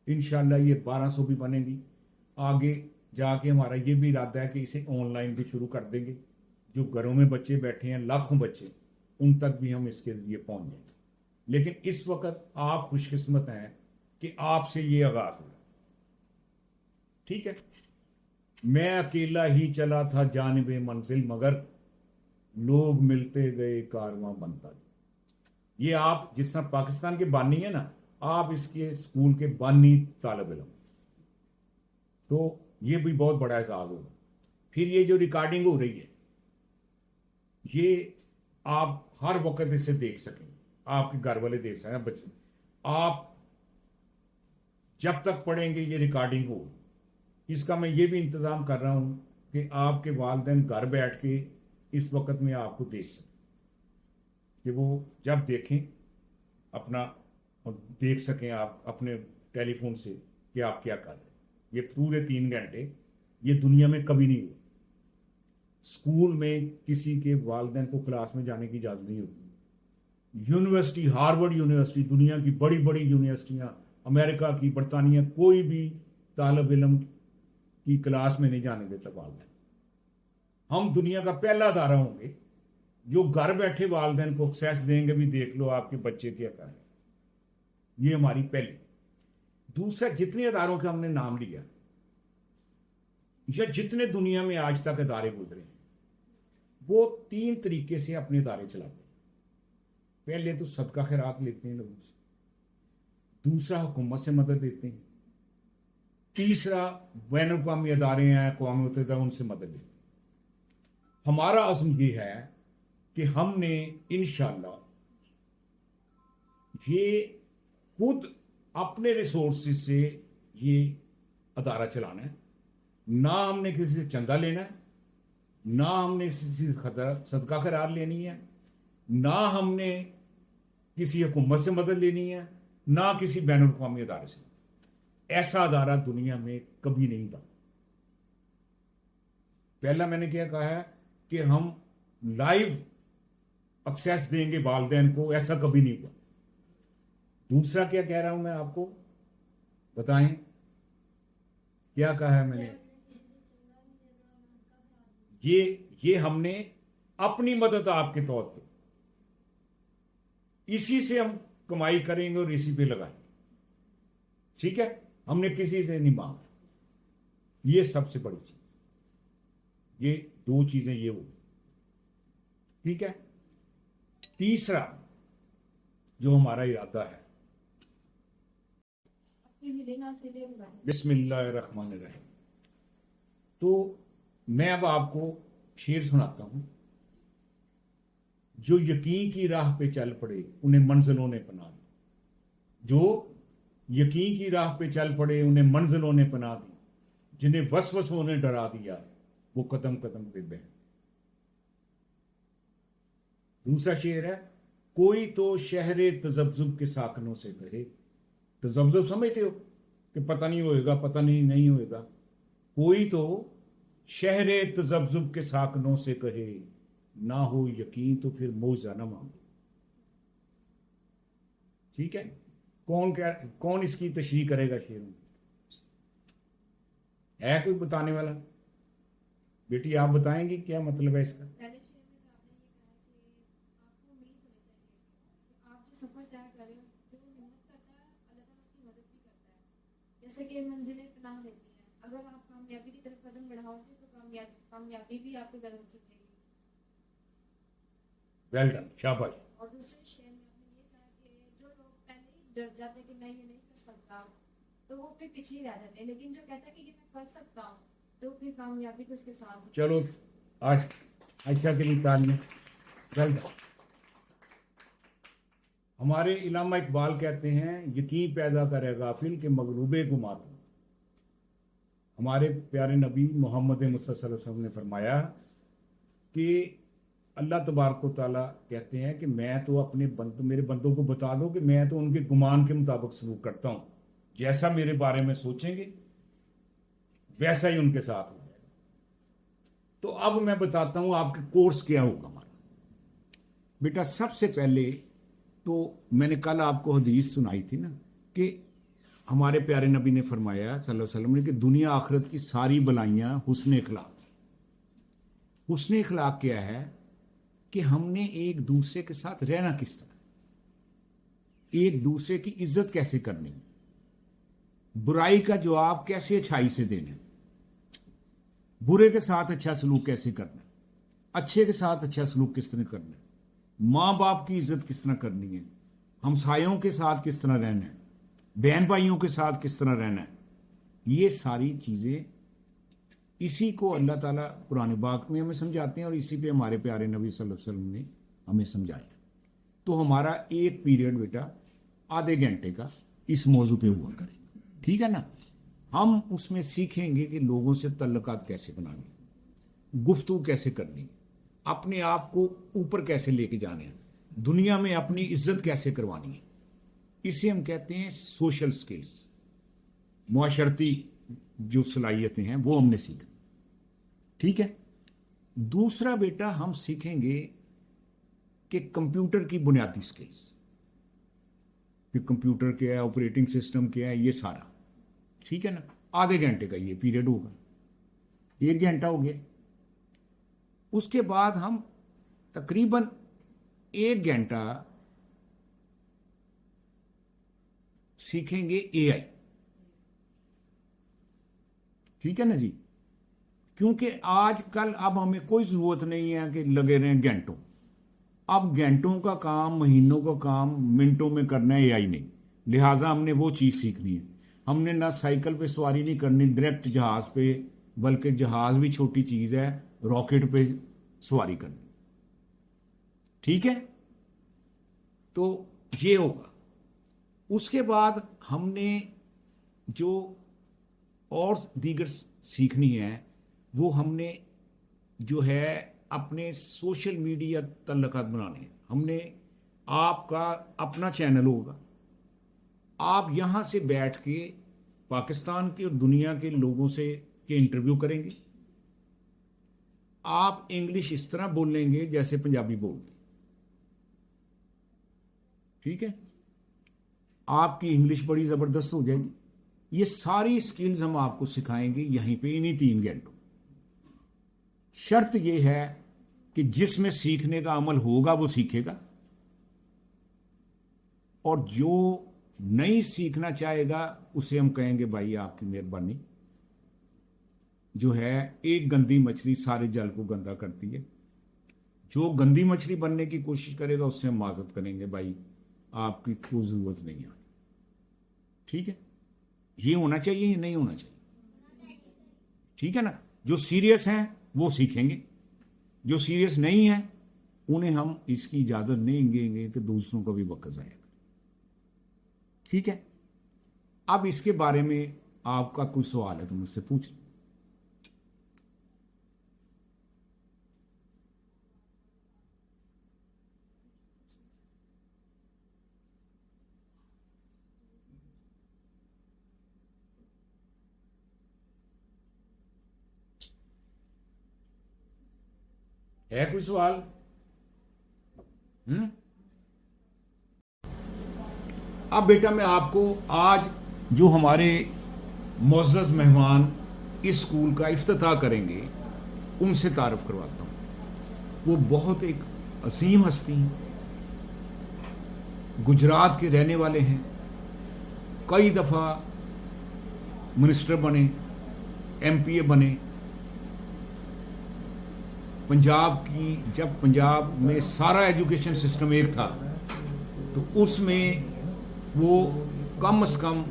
इंशाल्लाह ये 1200 भी बनेंगी। आगे जाके हमारा ये भी इरादा है कि इसे ऑनलाइन भी शुरू कर देंगे। जो घरों में बच्चे बैठे हैं, लाखों बच्चे, उन तक भी हम इसके लिए पहुंच जाएंगे। लेकिन इस वक्त आप खुशकिस्मत हैं कि आपसे ये आगाज हुआ। ठीक है, मैं अकेला ही चला था जानिबे मंजिल, मगर लोग मिलते गए कारवां बनता गया। ये आप जिस तरह पाकिस्तान के बानी है ना, आप इसके स्कूल के बानी तालिब इल्म, तो ये भी बहुत बड़ा एजाज होगा। फिर ये जो रिकॉर्डिंग हो रही है, ये आप हर वक्त इसे देख सकें, आपके घर वाले देख सकें, बच्चे। आप जब तक पढ़ेंगे ये रिकॉर्डिंग हो, इसका मैं ये भी इंतज़ाम कर रहा हूँ कि आपके वालिदैन घर बैठ के इस वक्त में आपको देख सकें, कि वो जब देखें अपना देख सकें आप अपने टेलीफोन से कि आप क्या कर रहे हैं। ये पूरे 3 घंटे ये दुनिया में कभी नहीं हुआ। स्कूल में किसी के वालिदैन को क्लास में जाने की इजाज़त नहीं होती। यूनिवर्सिटी, हार्वर्ड यूनिवर्सिटी, दुनिया की बड़ी बड़ी यूनिवर्सिटियाँ, अमेरिका की, बरतानिया, कोई भी तालिब इल्म की क्लास में नहीं जाने देता वालिदैन। हम दुनिया का पहला अदारा होंगे जो घर बैठे वालिदैन को एक्सेस देंगे, भी देख लो आपके बच्चे क्या कर रहे हैं। ये हमारी पहली। दूसरा, जितने अदारों का हमने नाम लिया या जितने दुनिया में आज तक अदारे गुजरे हैं, वो 3 तरीके से अपने अदारे चलाते हैं। पहले तो सदका खैरात लेते हैं लोगों से, दूसरा हुकूमत से मदद देते हैं, तीसरा बैन अवी अदारे हैं अक़वाम मुत्तहिदा, उनसे मदद लेते हैं। हमारा अज़्म ये है कि हमने इंशाअल्लाह ये खुद अपने रिसोर्सेज से ये अदारा चलाना है। ना हमने किसी से चंदा लेना है, ना हमने किसी से सदका खैरात लेनी है, ना हमने किसी हुकूमत से मदद लेनी है, ना किसी बैन अवी अदारे से। ऐसा अदारा दुनिया में कभी नहीं था। पहला मैंने क्या कहा है कि हम लाइव एक्सेस देंगे वालिदैन को, ऐसा कभी नहीं हुआ। दूसरा क्या कह रहा हूं मैं आपको, बताएं क्या कहा है मैंने? ये हमने अपनी मदद आपके तौर पे, इसी से हम कमाई करेंगे और इसी पे लगाएंगे। ठीक है, हमने किसी से नहीं मांगा। ये सबसे बड़ी चीज, ये 2 चीजें ये हो। ठीक है, तीसरा जो हमारा इरादा है, बिस्मिल्लाहिर्रहमानिर्रहीम। तो मैं अब आपको शेर सुनाता हूं। जो यकीन की राह पे चल पड़े उन्हें मंजिलों ने पना दी। जो यकीन की राह पे चल पड़े उन्हें मंजिलों ने पना दी। जिन्हें वसवसों ने डरा दिया वो कदम कदम पे बह। दूसरा शेर है, कोई तो शहरे तजब्जुब के साकनों से कहे। तजब्जुब समझते हो कि पता नहीं होएगा, पता नहीं होएगा। कोई तो शहरे तजब्जुब के साकनों से कहे, ना हो यकीन तो फिर मौजा न मांगो। ठीक है, कौन इसकी तशरीह करेगा शेर में? है कोई बताने वाला? बेटी आप बताएंगी क्या मतलब है इसका? पहले शेर में तो आपने ये कहा कि आपको उम्मीद होनी चाहिए कि आप जो सफर तय कर रहे हो, जो हिम्मत करता है अल्लाह ताला उसकी मदद भी करता है। जैसे कि मंजिलें पनाह देती हैं, अगर आप कामयाबी की तरफ कदम बढ़ाओगे तो कामयाबी भी आपके कदम चुकेगी। वेल डन, शाबाश। और दूसरे शेर में आपने ये कहा कि जो लोग पहले ही डर जाते हैं कि मैं ये नहीं कर सकता, तो वो फिर पीछे ही रह जाते हैं, लेकिन जो कहता है कि ये मैं कर सकता हूँ, तो फिर कामयाबी तो उसके साथ है। चलो आज अच्छा के लिए तालियां। Well done. हमारे इलामा इकबाल कहते हैं यकीन पैदा करे गाफिल के मगलूबे गुमात। हमारे प्यारे नबी मोहम्मद मुस्तफा सल्लल्लाहु अलैहि वसल्लम ने फरमाया कि अल्लाह तबारक व तआला कहते हैं कि मैं तो मेरे बंदों को बता दो कि मैं तो उनके गुमान के मुताबिक सलूक करता हूँ, जैसा मेरे बारे में सोचेंगे वैसा ही उनके साथ हो जाएगा। तो अब मैं बताता हूँ आपके कोर्स क्या होगा हमारा। बेटा सबसे पहले तो मैंने कल आपको हदीस सुनाई थी ना कि हमारे प्यारे नबी ने फरमाया सल्लल्लाहु अलैहि वसल्लम ने कि दुनिया आखिरत की सारी भलाइयाँ हुस्न इखलाक। हुस्न इखलाक क्या है कि हमने एक दूसरे के साथ रहना किस तरह, एक दूसरे की इज्जत कैसे करनी, बुराई का जवाब कैसे अच्छाई से देना, बुरे के साथ अच्छा सलूक कैसे करना, अच्छे के साथ अच्छा सलूक किस तरह करना है, माँ बाप की इज्जत किस तरह करनी है, हमसायों के साथ किस तरह रहना है, बहन भाइयों के साथ किस तरह रहना है। ये सारी चीज़ें इसी को अल्लाह ताला कुरान पाक में हमें समझाते हैं और इसी पे हमारे प्यारे नबी सल्लल्लाहु अलैहि वसल्लम ने हमें समझाया। तो हमारा एक पीरियड बेटा आधे घंटे का इस मौजू पे हुआ करेगा, ठीक है ना। हम उसमें सीखेंगे कि लोगों से तल्लुकात कैसे बनाने, गुफ्तगू कैसे करनी, अपने आप को ऊपर कैसे लेके जाने हैं, दुनिया में अपनी इज्जत कैसे करवानी है। इसे हम कहते हैं सोशल स्किल्स, मुआशरती जो सलाहियतें हैं वो हमने सीखा, ठीक है। दूसरा बेटा हम सीखेंगे कि कंप्यूटर की बुनियादी स्किल्स, कि कंप्यूटर क्या है, ऑपरेटिंग सिस्टम क्या है, ये सारा, ठीक है ना। आधे घंटे का ये पीरियड होगा, 1 घंटा हो गया। उसके बाद हम तकरीबन 1 घंटा सीखेंगे एआई, ठीक है ना जी। क्योंकि आजकल अब हमें कोई ज़रूरत नहीं है कि लगे रहें घंटों, अब घंटों का काम, महीनों का काम मिनटों में करना है एआई नहीं। लिहाजा हमने वो चीज़ सीखनी है। हमने ना साइकिल पे सवारी नहीं करनी डायरेक्ट जहाज़ पे, बल्कि जहाज़ भी छोटी चीज़ है, रॉकेट पे सवारी करनी, ठीक है। तो ये होगा। उसके बाद हमने जो और दीगर सीखनी है वो हमने जो है अपने सोशल मीडिया तल्लुकात बनाने हैं। हमने आपका अपना चैनल होगा, आप यहाँ से बैठ के पाकिस्तान के और दुनिया के लोगों से के इंटरव्यू करेंगे। आप इंग्लिश इस तरह बोलेंगे जैसे पंजाबी बोलते, ठीक है। आपकी इंग्लिश बड़ी ज़बरदस्त हो जाएगी। ये सारी स्किल्स हम आपको सिखाएंगे यहीं पे इन्हीं 3 घंटों। शर्त यह है कि जिसमें सीखने का अमल होगा वो सीखेगा, और जो नहीं सीखना चाहेगा उसे हम कहेंगे भाई आपकी मेहरबानी, जो है एक गंदी मछली सारे जल को गंदा करती है। जो गंदी मछली बनने की कोशिश करेगा उससे हम माजरत करेंगे, भाई आपकी कोई ज़रूरत नहीं है, ठीक है। ये होना चाहिए, ये नहीं होना चाहिए, ठीक है ना। जो सीरियस हैं वो सीखेंगे, जो सीरियस नहीं है उन्हें हम इसकी इजाज़त नहीं देंगे कि दूसरों को भी वक्त जाएगा, ठीक है। अब इसके बारे में आपका कोई सवाल है तो मुझसे पूछ लें। है कोई सवाल? अब बेटा मैं आपको आज जो हमारे मुअज़्ज़ज़ मेहमान इस स्कूल का इफ्तिताह करेंगे उनसे तारुफ करवाता हूँ। वो बहुत एक अजीम हस्ती हैं, गुजरात के रहने वाले हैं, कई दफ़ा मिनिस्टर बने, MPA बने। जब पंजाब में सारा एजुकेशन सिस्टम एक था तो उसमें वो कम से कम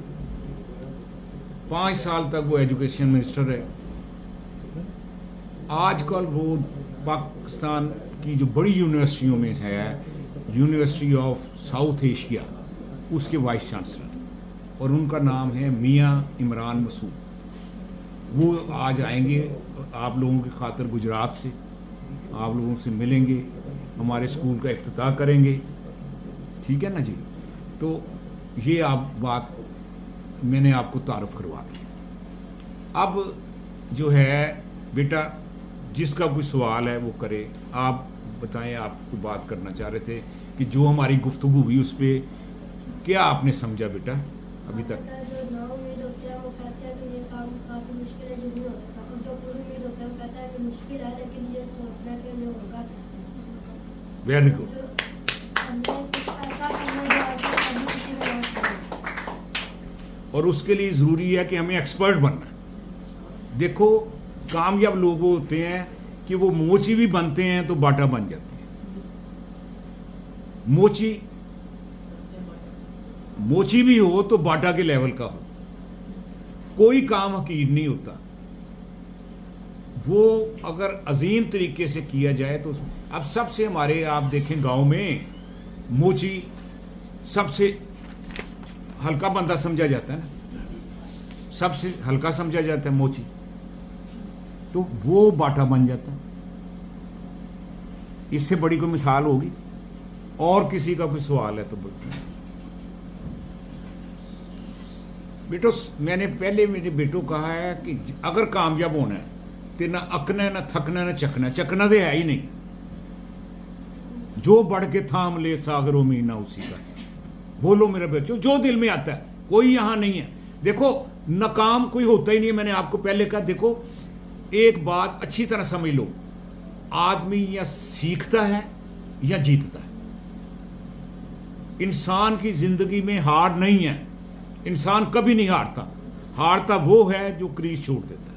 5 साल तक वो एजुकेशन मिनिस्टर रहे। आजकल वो पाकिस्तान की जो बड़ी यूनिवर्सिटियों में है, यूनिवर्सिटी ऑफ साउथ एशिया, उसके वाइस चांसलर, और उनका नाम है मियां इमरान मसूद। वो आज आएंगे आप लोगों की खातिर गुजरात से, आप लोगों से मिलेंगे, हमारे स्कूल का इफ्तिताह करेंगे, ठीक है ना जी। तो ये आप बात मैंने आपको तारुफ करवा दी। अब जो है बेटा, जिसका कोई सवाल है वो करे। आप बताएं, आप कोई बात करना चाह रहे थे कि जो हमारी गुफ्तगू हुई उस पर क्या आपने समझा बेटा अभी तक? जो ना उम्मीद होते हैं वो कहते हैं कि ये काम काफी मुश्किल है, जो नहीं हो सकता, और जो पूरी उम्मीद होते हैं वो कहता है कि मुश्किल है लेकिन ये सोचना कि ये होगा कैसे। Very good. जो हमने कुछ ऐसा करना जो आज तक कभी किसी ने नहीं किया। और उसके लिए ज़रूरी है कि हमें एक्सपर्ट बनना है। देखो, कामयाब लोग होते हैं कि वो मोची भी बनते हैं तो बाटा बन जाते हैं। मोची भी हो तो बाटा के लेवल का हो। कोई काम हकीर नहीं होता, वो अगर अजीम तरीके से किया जाए तो अब सबसे हमारे आप देखें गांव में मोची सबसे हल्का बंदा समझा जाता है ना, सबसे हल्का समझा जाता है मोची, तो वो बाटा बन जाता है। इससे बड़ी कोई मिसाल होगी? और किसी का कोई सवाल है तो बताएं। बेटो, मैंने पहले मेरे बेटो कहा है कि अगर कामयाब होना है तो ना अकना है, ना थकना है, ना चकना। चकना तो है ही नहीं। जो बढ़ के थाम ले सागरों में ना उसी का। बोलो मेरे बच्चों, जो दिल में आता है, कोई यहां नहीं है। देखो, नाकाम कोई होता ही नहीं है। मैंने आपको पहले कहा, देखो एक बात अच्छी तरह समझ लो, आदमी या सीखता है या जीतता है। इंसान की जिंदगी में हार नहीं है, इंसान कभी नहीं हारता। हारता वो है जो क्रीज छोड़ देता है।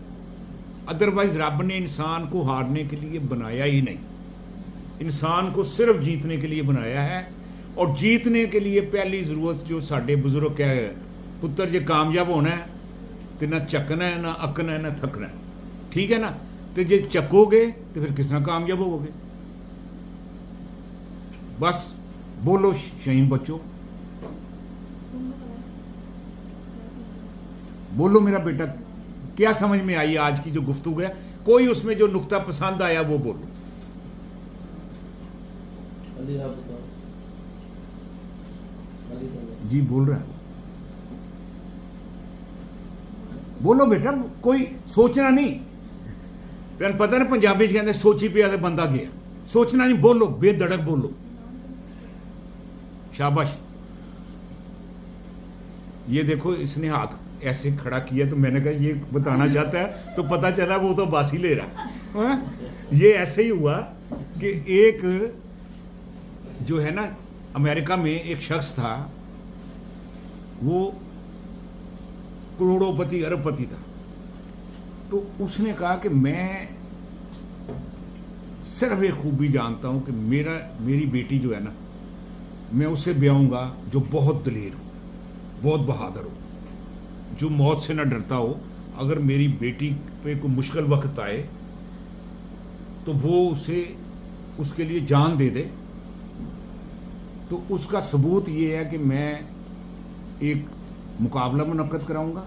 अदरवाइज रब ने इंसान को हारने के लिए बनाया ही नहीं, इंसान को सिर्फ जीतने के लिए बनाया है। और जीतने के लिए पहली जरूरत जो साडे बुजुर्ग क्या है, पुत्र जे कामयाब होना है तो ना चकना है, ना अकना है, ना थकना है, ठीक है ना। तो जे चकोगे तो फिर किस तरह कामयाब होगे? बस बोलो शहीन बच्चों, बोलो मेरा बेटा, क्या समझ में आई आज की जो गुफ्तगू है? कोई उसमें जो नुक्ता पसंद आया वो बोलो। अली आप बताओ। अली बताओ। जी बोल रहा है, बोलो बेटा, कोई सोचना नहीं। तेन पता ना पंजाबी च कहते सोची पिया ते बंदा गया। सोचना नहीं, बोलो बेधड़क बोलो। शाबाश। ये देखो, इसने हाथ ऐसे खड़ा किया तो मैंने कहा ये बताना चाहता है, तो पता चला वो तो बासी ले रहा है। ये ऐसे ही हुआ कि एक जो है ना, अमेरिका में एक शख्स था, वो करोड़ोंपति अरबपति था। तो उसने कहा कि मैं सिर्फ एक खूबी जानता हूं कि मेरी बेटी जो है ना, मैं उसे ब्याऊंगा जो बहुत दलेर हो, बहुत बहादुर हो, जो मौत से ना डरता हो। अगर मेरी बेटी पे कोई मुश्किल वक्त आए तो वो उसके लिए जान दे दे। तो उसका सबूत ये है कि मैं एक मुकाबला मुनक्कद कराऊंगा,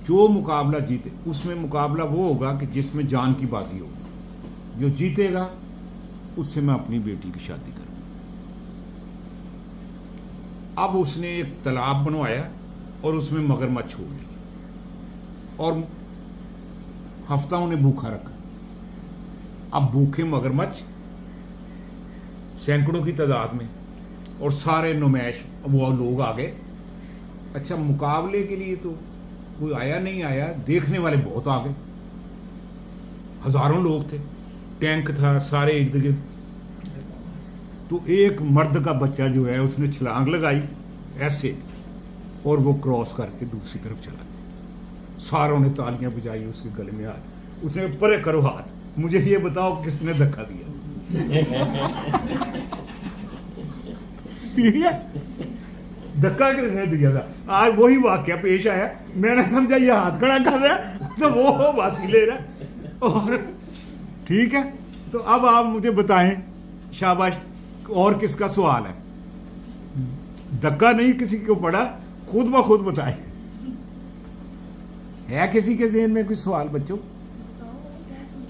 जो मुकाबला जीते उसमें मुकाबला वो होगा कि जिसमें जान की बाजी होगी। जो जीतेगा उससे मैं अपनी बेटी की शादी करूंगा। अब उसने एक तालाब बनवाया और उसमें मगरमच्छ छोड़ दिए और हफ्ता उन्हें भूखा रखा। अब भूखे मगरमच्छ सैकड़ों की तादाद में, और सारे नुमाइश वो लोग आ गए। अच्छा, मुकाबले के लिए तो कोई आया नहीं आया, देखने वाले बहुत आ गए, हजारों लोग थे, टैंक था सारे इर्द गिर्द। तो एक मर्द का बच्चा जो है उसने छलांग लगाई ऐसे, और वो क्रॉस करके दूसरी तरफ चला गया। सारों ने तालियां बजाई, उसके गले में हाथ, उसने परे करो हाथ, मुझे ये बताओ किसने धक्का दिया। ठीक है, धक्का किसने दिया था? आज वही वाक्य पेश आया, मैंने समझा ये हाथ खड़ा कर रहा है तो वो वासी ले रहा है। और ठीक है, तो अब आप मुझे बताएं, शाबाश, और किसका सवाल है? धक्का नहीं किसी को पड़ा, खुद ब खुद बताएं। है किसी के ज़हन में कोई सवाल बच्चों?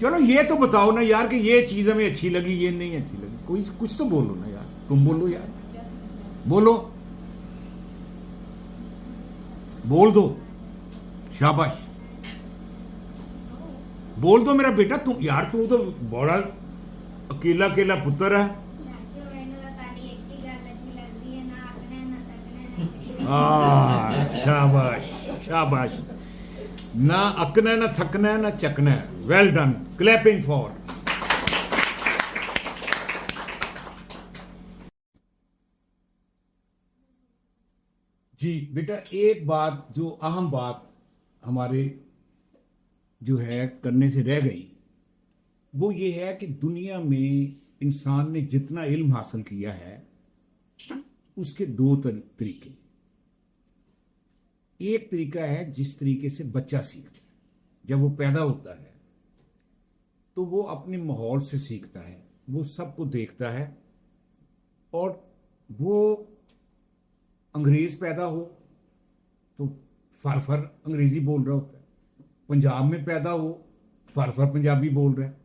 चलो ये तो बताओ ना यार कि ये चीज हमें अच्छी लगी, ये नहीं अच्छी लगी, कोई कुछ तो बोलो ना यार, तुम बोलो यार, बोलो, बोल दो, शाबाश, बोल दो मेरा बेटा। तुम यार, तू तो बड़ा अकेला अकेला पुत्र है। शाबाश शाबाश, ना अकना है, ना थकना है, ना चकना है। Well done, clapping for. जी बेटा, एक बात जो अहम बात हमारे जो है करने से रह गई, वो ये है कि दुनिया में इंसान ने जितना इल्म हासिल किया है उसके दो तरीके। एक तरीका है जिस तरीके से बच्चा सीखता है, जब वो पैदा होता है तो वो अपने माहौल से सीखता है, वो सबको देखता है, और वो अंग्रेज पैदा हो तो फर फर अंग्रेजी बोल रहा होता है, पंजाब में पैदा हो फर फर पंजाबी बोल रहा है,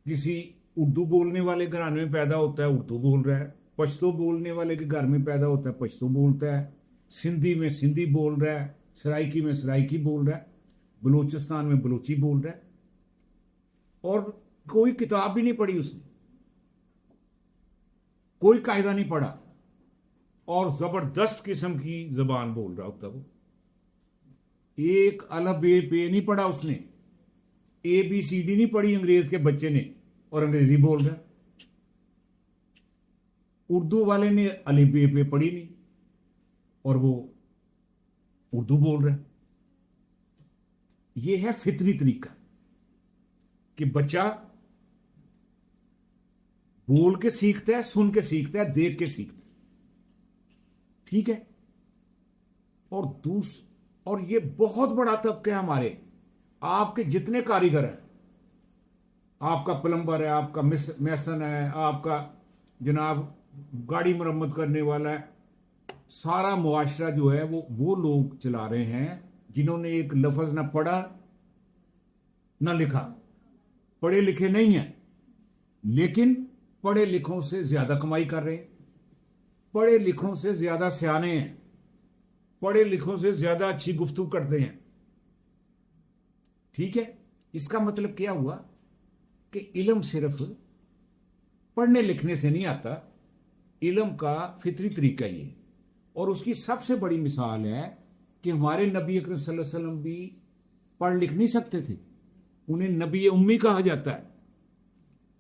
किसी उर्दू बोलने वाले घराने में पैदा होता है उर्दू बोल रहा है, पश्तो बोलने वाले के घर में पैदा होता है पश्तो बोलता है, सिंधी में सिंधी बोल रहा है, सराइकी में सराइकी बोल रहा है, बलूचिस्तान में बलूची बोल रहा है, और कोई किताब भी नहीं पढ़ी उसने, कोई कायदा नहीं पढ़ा, और जबरदस्त किस्म की जबान बोल रहा होता वो। एक अलफ बे पे नहीं पढ़ा उसने, ABCD नहीं पढ़ी अंग्रेज के बच्चे ने, और अंग्रेजी बोल रहा है। उर्दू वाले ने अलिफ बे पे पढ़ी नहीं, और वो उर्दू बोल रहा है। ये है फितरी तरीका कि बच्चा बोल के सीखता है, सुन के सीखता है, देख के सीखता है, ठीक है। और ये बहुत बड़ा तबका है हमारे, आपके जितने कारीगर हैं, आपका प्लम्बर है, आपका मैसन है, आपका जनाब गाड़ी मरम्मत करने वाला है, सारा मुआशरा जो है वो लोग चला रहे हैं जिन्होंने एक लफ्ज ना पढ़ा ना लिखा, पढ़े लिखे नहीं हैं, लेकिन पढ़े लिखों से ज्यादा कमाई कर रहे हैं, पढ़े लिखों से ज्यादा सियाने हैं, पढ़े लिखों से ज्यादा अच्छी गुफ्तगू करते हैं, ठीक है। इसका मतलब क्या हुआ कि इल्म सिर्फ पढ़ने लिखने से नहीं आता, इल्म का फितरी तरीका ये। और उसकी सबसे बड़ी मिसाल है कि हमारे नबी अकरम सल्लल्लाहु अलैहि वसल्लम भी पढ़ लिख नहीं सकते थे, उन्हें नबी उम्मी कहा जाता है,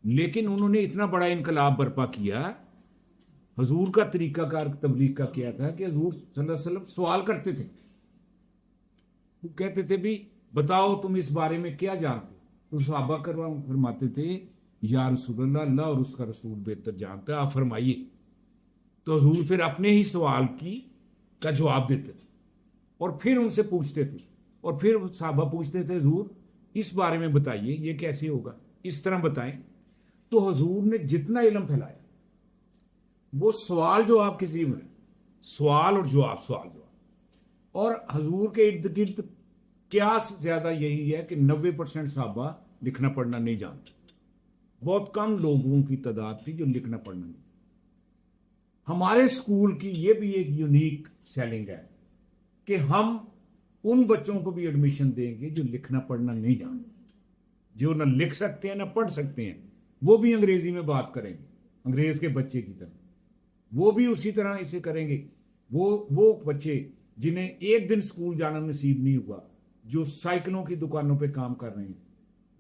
लेकिन उन्होंने इतना बड़ा इनकलाब बर्पा किया। हजूर का तरीकाकार तबलीग का क्या था कि हजूर सल्लल्लाहु अलैहि वसल्लम सवाल करते थे, वो कहते थे भी बताओ तुम इस बारे में क्या जानते, तो सहाबा करवा फरमाते थे या रसूलल्लाह, अल्लाह और उसका रसूल बेहतर जानता है, आप फरमाइए। तो हजूर फिर अपने ही सवाल का जवाब देते थे, और फिर उनसे पूछते थे, और फिर सहाबा पूछते थे हजूर इस बारे में बताइए, ये कैसे होगा, इस तरह बताएं। तो हजूर ने जितना इल्म फैलाया, वो सवाल जवाब किसी में, सवाल और जवाब, सवाल जवाब, और हजूर के इर्द गिर्द क्या ज्यादा यही है कि 90% सहाबा लिखना पढ़ना नहीं जानते, बहुत कम लोगों की तादाद थी जो लिखना पढ़ना नहीं। हमारे स्कूल की ये भी एक यूनिक सेलिंग है कि हम उन बच्चों को भी एडमिशन देंगे जो लिखना पढ़ना नहीं जानते, जो ना लिख सकते हैं ना पढ़ सकते हैं, वो भी अंग्रेजी में बात करेंगे, अंग्रेज के बच्चे की तरह। وہ بھی اسی طرح اسے کریں گے. وہ بچے جنہیں ایک دن اسکول جانا نصیب نہیں ہوا, جو سائیکلوں کی دکانوں پہ کام کر رہے ہیں,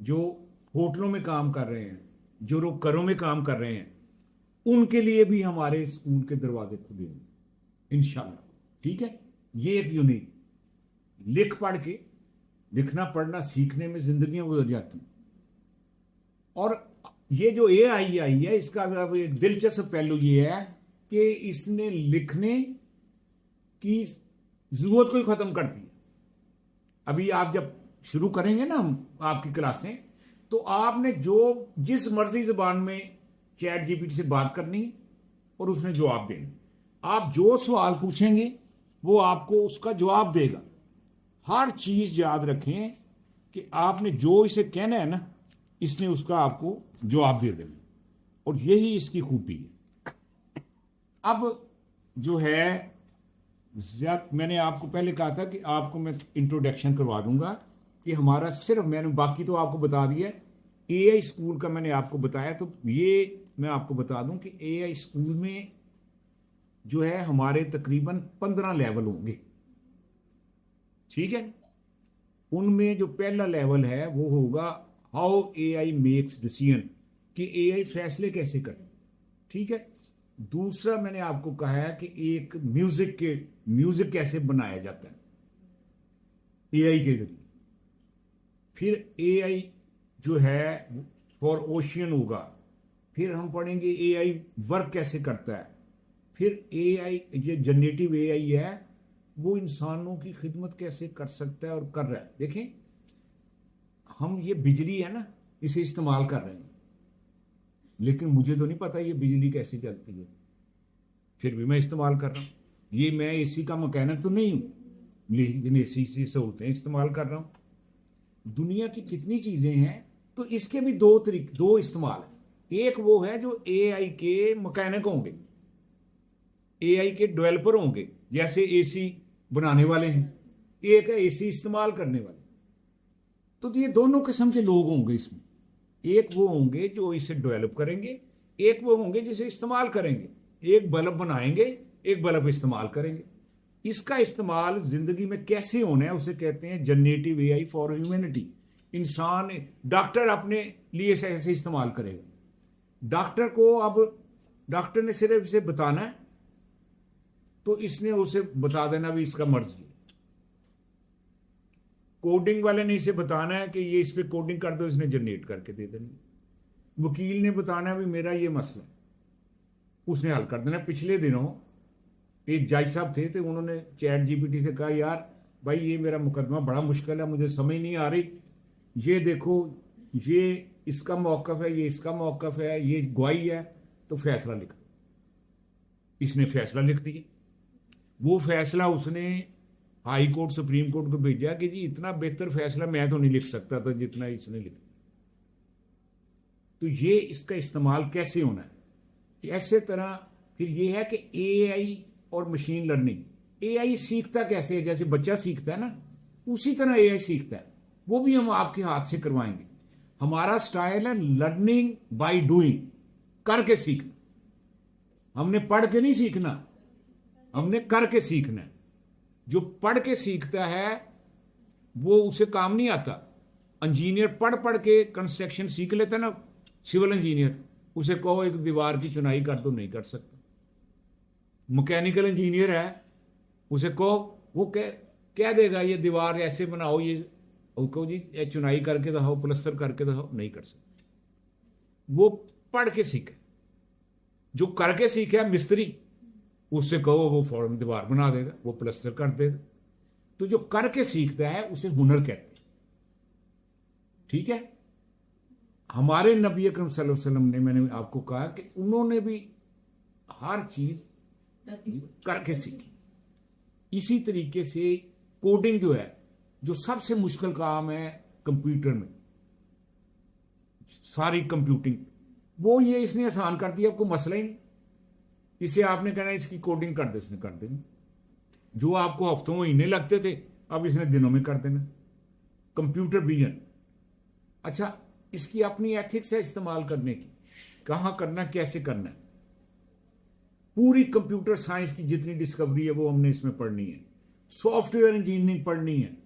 جو ہوٹلوں میں کام کر رہے ہیں, جو لوگ گھروں میں کام کر رہے ہیں, ان کے لیے بھی ہمارے اسکول کے دروازے کھلے ہیں انشاءاللہ. ٹھیک ہے, یہ ایک یونیک لکھ پڑھ کے, لکھنا پڑھنا سیکھنے میں زندگیاں گزر جاتی ہیں. اور یہ جو اے آئی آئی ہے, اس کا ایک دلچسپ پہلو یہ ہے کہ اس نے لکھنے کی ضرورت کو ہی ختم کر دی. ابھی آپ جب شروع کریں گے نا آپ کی کلاسیں, تو آپ نے جس مرضی زبان میں چیٹ جی پی ٹی سے بات کرنی اور اس نے جواب دینا. آپ جو سوال پوچھیں گے وہ آپ کو اس کا جواب دے گا. ہر چیز یاد رکھیں کہ آپ نے جو اسے کہنا ہے نا, اس نے اس کا آپ کو جواب دے دینا, اور یہی اس کی خوبی ہے. اب جو ہے, میں نے آپ کو پہلے کہا تھا کہ آپ کو میں انٹروڈکشن کروا دوں گا کہ ہمارا صرف, میں نے باقی تو آپ کو بتا دیا, اے آئی اسکول کا میں نے آپ کو بتایا. تو یہ میں آپ کو بتا دوں کہ اے آئی اسکول میں جو ہے ہمارے تقریباً 15 لیول ہوں گے. ٹھیک ہے, ان میں جو پہلا لیول ہے وہ ہوگا how A I makes decision, کہ اے آئی فیصلے کیسے کرے. ٹھیک ہے, دوسرا میں نے آپ کو کہا ہے کہ ایک میوزک کیسے بنایا جاتا ہے اے آئی کے ذریعے. پھر اے آئی جو ہے فار اوشین ہوگا. پھر ہم پڑھیں گے اے آئی ورک کیسے کرتا ہے. پھر اے آئی جو جنریٹو اے آئی ہے وہ انسانوں کی خدمت کیسے کر سکتا ہے اور کر رہا ہے. دیکھیں, ہم یہ بجلی ہے نا, اسے استعمال کر رہے ہیں, لیکن مجھے تو نہیں پتا یہ بجلی کیسے چلتی ہے, پھر بھی میں استعمال کر رہا ہوں. یہ میں اے سی کا مکینک تو نہیں ہوں, لیکن اے سی سے سہولتیں استعمال کر رہا ہوں. دنیا کی کتنی چیزیں ہیں, تو اس کے بھی دو استعمال ہیں. ایک وہ ہے جو اے آئی کے مکینک ہوں گے, اے آئی کے ڈیولپر ہوں گے, جیسے اے سی بنانے والے ہیں, ایک ہے اے سی استعمال کرنے والے. تو یہ دونوں قسم کے لوگ ہوں گے اس میں. ایک وہ ہوں گے جو اسے ڈیولپ کریں گے, ایک وہ ہوں گے جسے استعمال کریں گے. ایک بلب بنائیں گے, ایک بلب استعمال کریں گے. اس کا استعمال زندگی میں کیسے ہونا ہے اسے کہتے ہیں generative a I for humanity. انسان, ڈاکٹر اپنے لیے ایسے استعمال کرے گا. ڈاکٹر کو اب ڈاکٹر نے صرف اسے بتانا ہے, تو اس نے اسے بتا دینا بھی اس کا مرضی ہے. کوڈنگ والے نے اسے بتانا ہے کہ یہ اس پہ کوڈنگ کر دو, اس نے جنریٹ کر کے دے دینی. وکیل نے بتانا ہے بھی میرا یہ مسئلہ ہے, اس نے حل کر دینا. پچھلے دنوں ایک جج صاحب تھے, تو انہوں نے چیٹ جی پی ٹی سے کہا یار بھائی یہ میرا مقدمہ بڑا مشکل ہے, مجھے سمجھ نہیں آ رہی, یہ دیکھو یہ اس کا موقف ہے, یہ اس کا موقف ہے, یہ گواہی ہے, تو فیصلہ لکھ. اس نے فیصلہ لکھ دیا. وہ فیصلہ اس نے ہائی کورٹ سپریم کورٹ کو بھیجا کہ جی اتنا بہتر فیصلہ میں تو نہیں لکھ سکتا تھا جتنا اس نے لکھا. تو یہ اس کا استعمال کیسے ہونا ہے. ایسے طرح پھر یہ ہے کہ اے آئی اور مشین لرننگ. اے آئی سیکھتا کیسے ہے, جیسے بچہ سیکھتا ہے نا, اسی طرح اے آئی سیکھتا ہے. وہ بھی ہم آپ کے ہاتھ سے کروائیں گے. ہمارا سٹائل ہے لرننگ بائی ڈوئنگ, کر کے سیکھنا. ہم نے پڑھ کے نہیں سیکھنا, ہم نے کر کے سیکھنا ہے. جو پڑھ کے سیکھتا ہے وہ اسے کام نہیں آتا. انجینئر پڑھ کے کنسٹرکشن سیکھ لیتا ہے نا, سول انجینئر, اسے کہو ایک دیوار کی چنائی کر دو, نہیں کر سکتا. مکینیکل انجینئر ہے, اسے کہو, وہ کہہ دے گا یہ دیوار ایسے بناؤ, یہ کہو جی چنائی کر کے دکھاؤ, پلستر کر کے دکھاؤ, نہیں کر سکتا. وہ پڑھ کے سیکھے. جو کر کے سیکھے مستری, اس سے کہو وہ فوراً دیوار بنا دے گا, وہ پلستر کر دے گا. تو جو کر کے سیکھتا ہے اسے ہنر کہتے ہیں. ٹھیک ہے. ہمارے نبی اکرم صلی اللہ علیہ وسلم نے, میں نے آپ کو کہا کہ انہوں نے بھی ہر چیز کر کے سیکھی. اسی طریقے سے کوڈنگ جو ہے, جو سب سے مشکل کام ہے کمپیوٹر میں, ساری کمپیوٹنگ, وہ یہ اس نے آسان کر دیا. آپ کو مسئلہ ہی نہیں, اسے آپ نے کہنا اس کی کوڈنگ کر دے, اس نے کر دینی. جو آپ کو ہفتوں مہینے لگتے تھے اب اس نے دنوں میں کر دینا. Computer vision. اچھا, اس کی اپنی ایتھکس ہے استعمال کرنے کی, کہاں کرنا, کیسے کرنا ہے. पूरी कंप्यूटर साइंस की जितनी डिस्कवरी है वो हमने इसमें पढ़नी है, सॉफ्टवेयर इंजीनियरिंग पढ़नी है,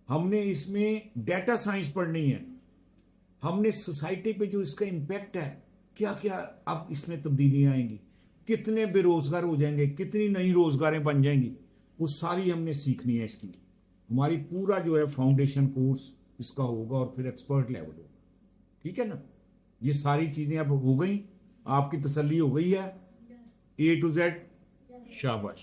हमने इसमें डेटा साइंस पढ़नी है, हमने सोसाइटी पे जो इसका इम्पैक्ट है, क्या क्या अब इसमें तब्दीलियां आएंगी, कितने बेरोजगार हो जाएंगे, कितनी नई रोजगारें बन जाएंगी, वो सारी हमने सीखनी है। इसकी हमारी पूरा जो है फाउंडेशन कोर्स इसका होगा और फिर एक्सपर्ट लेवल होगा। ठीक है ना, ये सारी चीजें अब हो गई, आपकी तसल्ली हो गई है, A to Z, शाबाश।